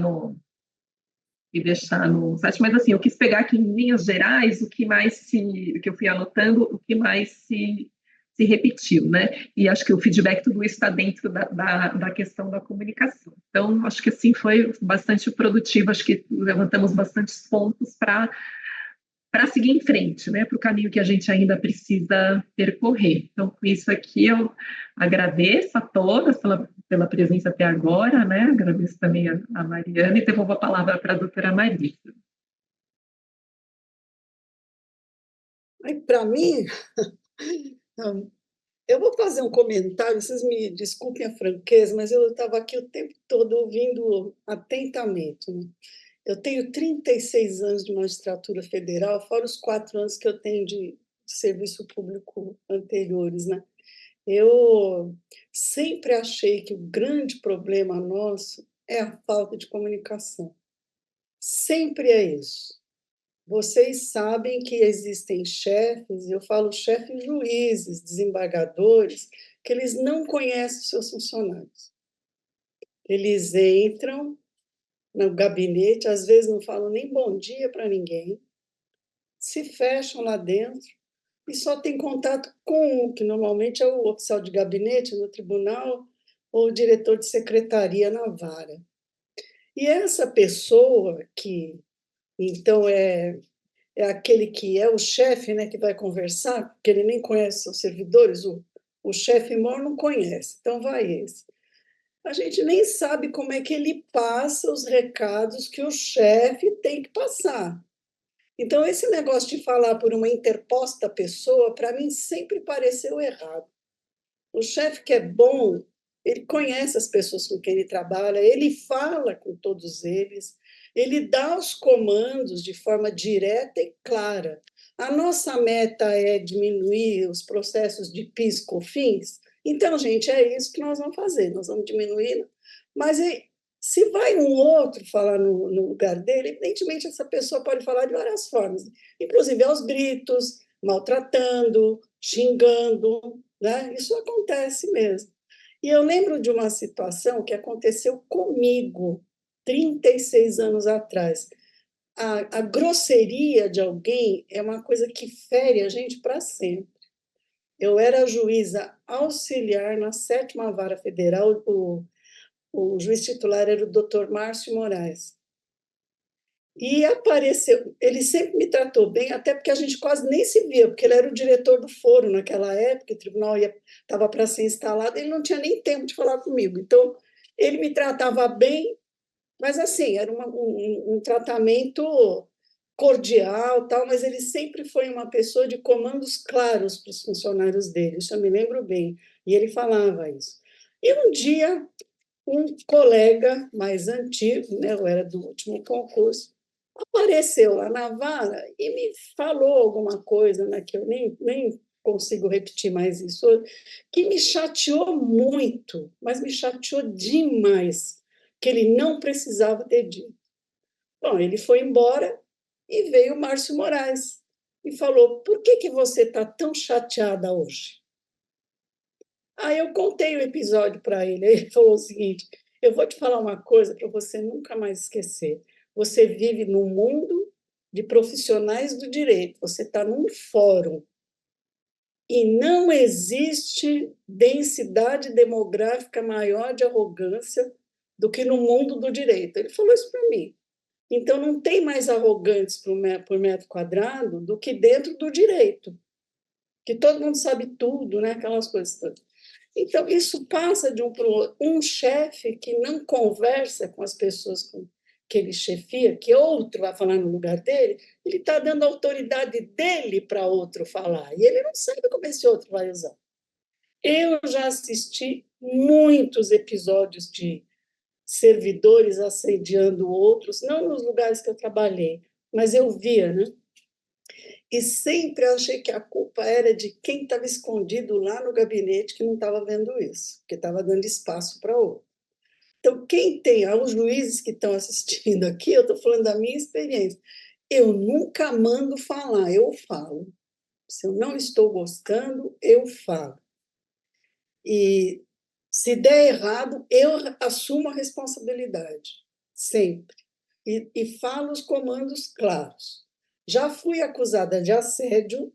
no site, mas assim, eu quis pegar aqui em linhas gerais o que eu fui anotando, o que mais se repetiu, né? E acho que o feedback, tudo isso está dentro da questão da comunicação. Então, acho que assim, foi bastante produtivo, acho que levantamos bastantes pontos para seguir em frente, né, para o caminho que a gente ainda precisa percorrer. Então, com isso aqui, eu agradeço a todas pela presença até agora, né, agradeço também a Mariana e devolvo a palavra para a doutora Marisa. Para mim, eu vou fazer um comentário, vocês me desculpem a franqueza, mas eu estava aqui o tempo todo ouvindo atentamente, né? Eu tenho 36 anos de magistratura federal, fora os 4 anos que eu tenho de serviço público anteriores, né? Eu sempre achei que o grande problema nosso é a falta de comunicação. Sempre é isso. Vocês sabem que existem chefes, eu falo chefes juízes, desembargadores, que eles não conhecem os seus funcionários. Eles entram no gabinete, às vezes não falam nem bom dia para ninguém, se fecham lá dentro e só tem contato com um, que normalmente é o oficial de gabinete no tribunal ou o diretor de secretaria na vara. E essa pessoa que, então, é aquele que é o chefe, né, que vai conversar, porque ele nem conhece os servidores, o chefe maior não conhece, então vai esse. A gente nem sabe como é que ele passa os recados que o chefe tem que passar. Então, esse negócio de falar por uma interposta pessoa, para mim, sempre pareceu errado. O chefe que é bom, ele conhece as pessoas com quem ele trabalha, ele fala com todos eles, ele dá os comandos de forma direta e clara. A nossa meta é diminuir os processos de PIS, COFINS. Então, gente, é isso que nós vamos fazer, nós vamos diminuir. Mas se vai um outro falar no lugar dele, evidentemente essa pessoa pode falar de várias formas, inclusive aos gritos, maltratando, xingando, né? Isso acontece mesmo. E eu lembro de uma situação que aconteceu comigo 36 anos atrás. A grosseria de alguém é uma coisa que fere a gente para sempre. Eu era juíza auxiliar na 7ª Vara Federal, o juiz titular era o Dr. Márcio Moraes. E apareceu, ele sempre me tratou bem, até porque a gente quase nem se via, porque ele era o diretor do foro naquela época, o tribunal estava para ser instalado, ele não tinha nem tempo de falar comigo. Então, ele me tratava bem, mas assim, era um tratamento cordial, tal, mas ele sempre foi uma pessoa de comandos claros para os funcionários dele, isso eu me lembro bem, e ele falava isso. E um dia, um colega mais antigo, né, eu era do último concurso, apareceu lá na vara e me falou alguma coisa, né, que eu nem consigo repetir mais isso, que me chateou muito, mas me chateou demais, que ele não precisava ter dito. Bom, ele foi embora e veio o Márcio Moraes e falou: por que você está tão chateada hoje? Aí eu contei o episódio para ele, ele falou o seguinte: eu vou te falar uma coisa para você nunca mais esquecer. Você vive num mundo de profissionais do direito, você está num fórum e não existe densidade demográfica maior de arrogância do que no mundo do direito. Ele falou isso para mim. Então, não tem mais arrogantes por metro quadrado do que dentro do direito, que todo mundo sabe tudo, né? Aquelas coisas todas. Então, isso passa de um para o outro. Um chefe que não conversa com as pessoas que ele chefia, que outro vai falar no lugar dele, ele está dando a autoridade dele para outro falar, e ele não sabe como esse outro vai usar. Eu já assisti muitos episódios de servidores assediando outros, não nos lugares que eu trabalhei, mas eu via, né? E sempre achei que a culpa era de quem estava escondido lá no gabinete que não estava vendo isso, que estava dando espaço para outro. Então, quem tem, os juízes que estão assistindo aqui, eu estou falando da minha experiência, eu nunca mando falar, eu falo. Se eu não estou gostando, eu falo. E se der errado, eu assumo a responsabilidade, sempre. E falo os comandos claros. Já fui acusada de assédio,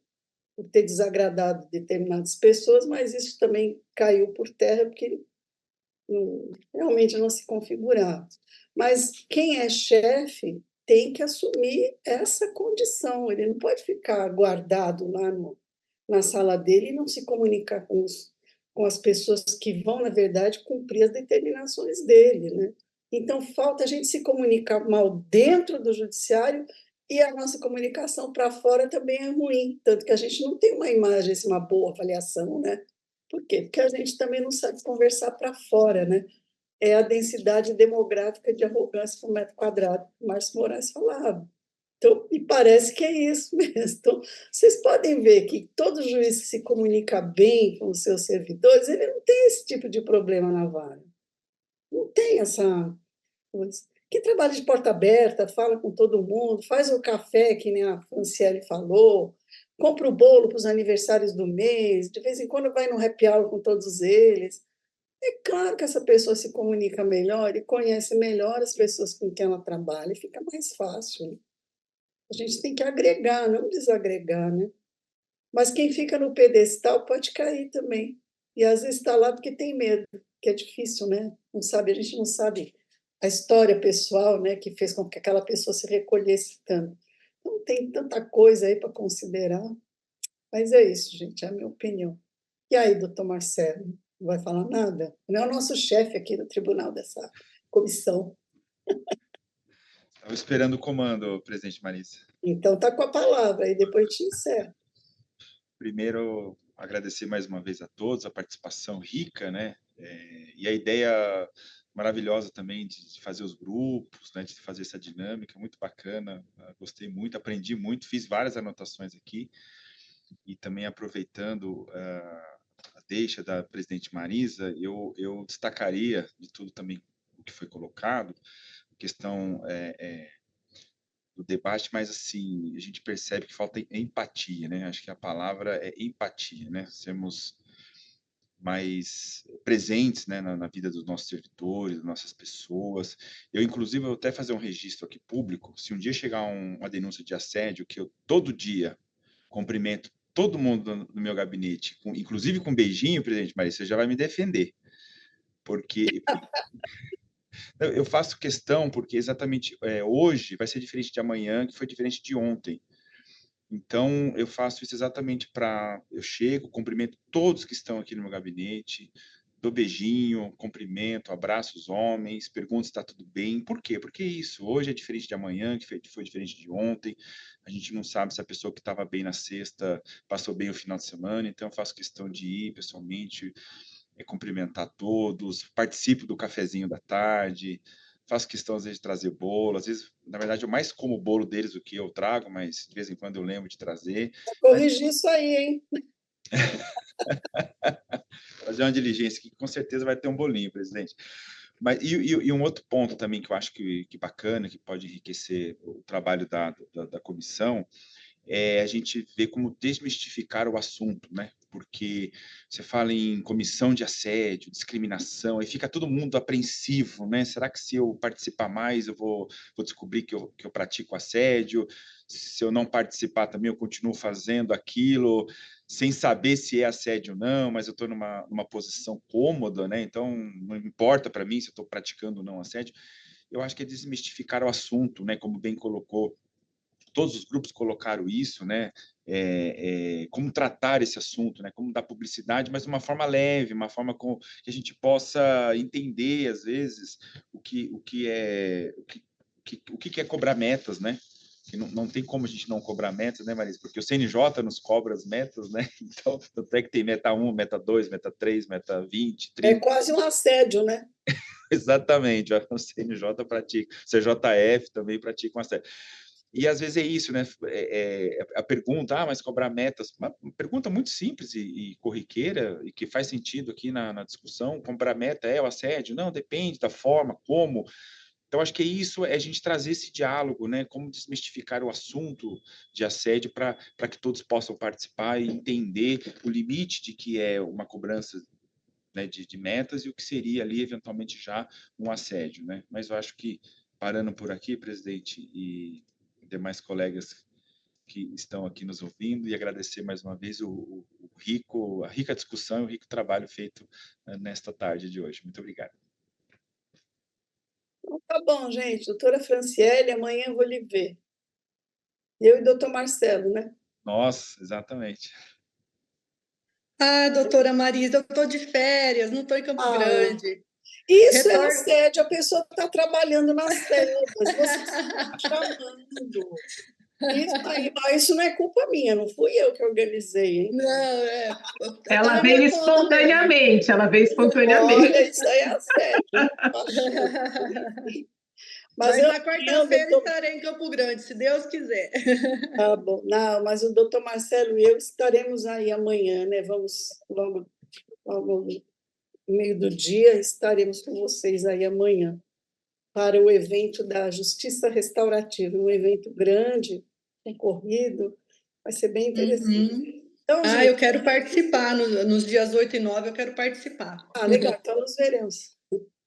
por ter desagradado determinadas pessoas, mas isso também caiu por terra, porque realmente não se configurava. Mas quem é chefe tem que assumir essa condição, ele não pode ficar guardado lá na sala dele e não se comunicar com as pessoas que vão, na verdade, cumprir as determinações dele, né? Então, falta a gente se comunicar mal dentro do judiciário e a nossa comunicação para fora também é ruim, tanto que a gente não tem uma imagem, uma boa avaliação, né? Por quê? Porque a gente também não sabe conversar para fora, né? É a densidade demográfica de arrogância por metro quadrado, que o Márcio Moraes falava. Então, e parece que é isso mesmo. Então, vocês podem ver que todo juiz que se comunica bem com os seus servidores, ele não tem esse tipo de problema na vara. Não tem essa coisa. Que trabalha de porta aberta, fala com todo mundo, faz o café, que nem a Franciele falou, compra o bolo para os aniversários do mês, de vez em quando vai no happy hour com todos eles. É claro que essa pessoa se comunica melhor e conhece melhor as pessoas com quem ela trabalha, e fica mais fácil, né? A gente tem que agregar, não desagregar, né? Mas quem fica no pedestal pode cair também. E às vezes está lá porque tem medo, que é difícil, né? Não sabe, a gente não sabe a história pessoal, né, que fez com que aquela pessoa se recolhesse tanto. Então, tem tanta coisa aí para considerar. Mas é isso, gente, é a minha opinião. E aí, doutor Marcelo, não vai falar nada? Não é o nosso chefe aqui do tribunal dessa comissão. Estava esperando o comando, presidente Marisa. Então, está com a palavra, e depois te encerro. Primeiro, agradecer mais uma vez a todos, a participação rica, né? E a ideia maravilhosa também de fazer os grupos, né? De fazer essa dinâmica, muito bacana. Gostei muito, aprendi muito, fiz várias anotações aqui. E também aproveitando a deixa da presidente Marisa, eu destacaria de tudo também o que foi colocado, a questão do debate, mas assim, a gente percebe que falta empatia, né? Acho que a palavra é empatia, né? Sermos mais presentes, né, na vida dos nossos servidores, das nossas pessoas. Eu, inclusive, vou até fazer um registro aqui público. Se um dia chegar uma denúncia de assédio, que eu todo dia cumprimento todo mundo no meu gabinete, inclusive com um beijinho, presidente Maria, você já vai me defender. Porque eu faço questão, porque exatamente hoje vai ser diferente de amanhã, que foi diferente de ontem. Então, eu faço isso exatamente para... Eu chego, cumprimento todos que estão aqui no meu gabinete, dou beijinho, cumprimento, abraço os homens, pergunto se está tudo bem. Por quê? Porque isso, hoje é diferente de amanhã, que foi diferente de ontem. A gente não sabe se a pessoa que estava bem na sexta passou bem o final de semana, então eu faço questão de ir pessoalmente, cumprimentar todos, participo do cafezinho da tarde, faço questão, às vezes, de trazer bolo. Às vezes, na verdade, eu mais como o bolo deles do que eu trago, mas de vez em quando eu lembro de trazer. Vou corrigir isso aí, hein? Fazer uma diligência que com certeza vai ter um bolinho, presidente. Mas, e um outro ponto também que eu acho que bacana, que pode enriquecer o trabalho da comissão, a gente vê como desmistificar o assunto, né? Porque você fala em comissão de assédio, discriminação, aí fica todo mundo apreensivo, né? Será que se eu participar mais, eu vou descobrir que eu pratico assédio? Se eu não participar também, eu continuo fazendo aquilo, sem saber se é assédio ou não, mas eu estou numa posição cômoda, né? Então, não importa para mim se eu estou praticando ou não assédio. Eu acho que é desmistificar o assunto, né? Como bem colocou, todos os grupos colocaram isso, né? Como tratar esse assunto, né? Como dar publicidade, mas de uma forma leve, uma forma que a gente possa entender, às vezes, o que é cobrar metas, né? Que não tem como a gente não cobrar metas, né, Marisa? Porque o CNJ nos cobra as metas, né? Então, tanto é que tem meta 1, meta 2, meta 3, meta 20, 30. É quase um assédio, né? Exatamente, o CNJ pratica, o CJF também pratica um assédio. E às vezes é isso, né? A pergunta, mas cobrar metas, uma pergunta muito simples e corriqueira, e que faz sentido aqui na discussão. Cobrar meta é o assédio? Não, depende da forma, como. Então, acho que isso é a gente trazer esse diálogo, né? Como desmistificar o assunto de assédio para que todos possam participar e entender o limite de que é uma cobrança, né, de metas e o que seria ali, eventualmente, já um assédio, né? Mas eu acho que, parando por aqui, presidente, e demais colegas que estão aqui nos ouvindo, e agradecer mais uma vez a rica discussão e o rico trabalho feito nesta tarde de hoje. Muito obrigado. Então, tá bom, gente. Doutora Franciele, amanhã eu vou lhe ver. Eu e o doutor Marcelo, né? Nossa, exatamente. Ah, doutora Marisa, eu estou de férias, não estou em Campo Grande. Isso é assédio, a pessoa está trabalhando nas selvas, vocês estão chamando. Isso não é culpa minha, não fui eu que organizei, hein? Não, ela veio espontaneamente, Olha, isso aí é assédio. Mas na quarta-feira estarei em Campo Grande, se Deus quiser. Tá bom. Não, mas o doutor Marcelo e eu estaremos aí amanhã, né? Vamos logo no meio do dia, estaremos com vocês aí amanhã para o evento da Justiça Restaurativa, um evento grande, concorrido, vai ser bem interessante. Então, gente, eu quero participar, nos dias 8 e 9 eu quero participar. Legal, então nos veremos.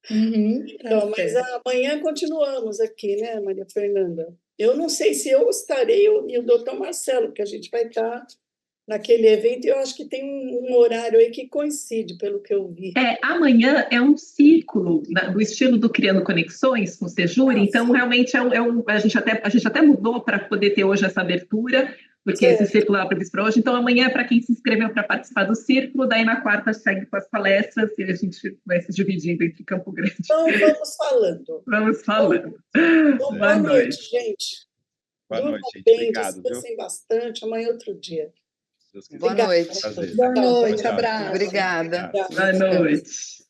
Então, mas amanhã continuamos aqui, né, Maria Fernanda? Eu não sei se eu estarei e o doutor Marcelo, que a gente vai estar naquele evento, e eu acho que tem um horário aí que coincide, pelo que eu vi. Amanhã é um círculo do estilo do Criando Conexões com o Sejuri, então realmente a gente até mudou para poder ter hoje essa abertura, porque esse círculo é previsto para hoje, então amanhã é para quem se inscreveu para participar do círculo, daí na quarta segue com as palestras e a gente vai se dividindo entre Campo Grande. Então vamos falando. Vamos falando. Então, boa noite, gente. Boa noite, gente. Bem, Obrigado, viu? descansem bastante, amanhã é outro dia. Boa noite. Prazer. Boa noite, Tchau, tchau. abraço. Obrigada. Boa noite.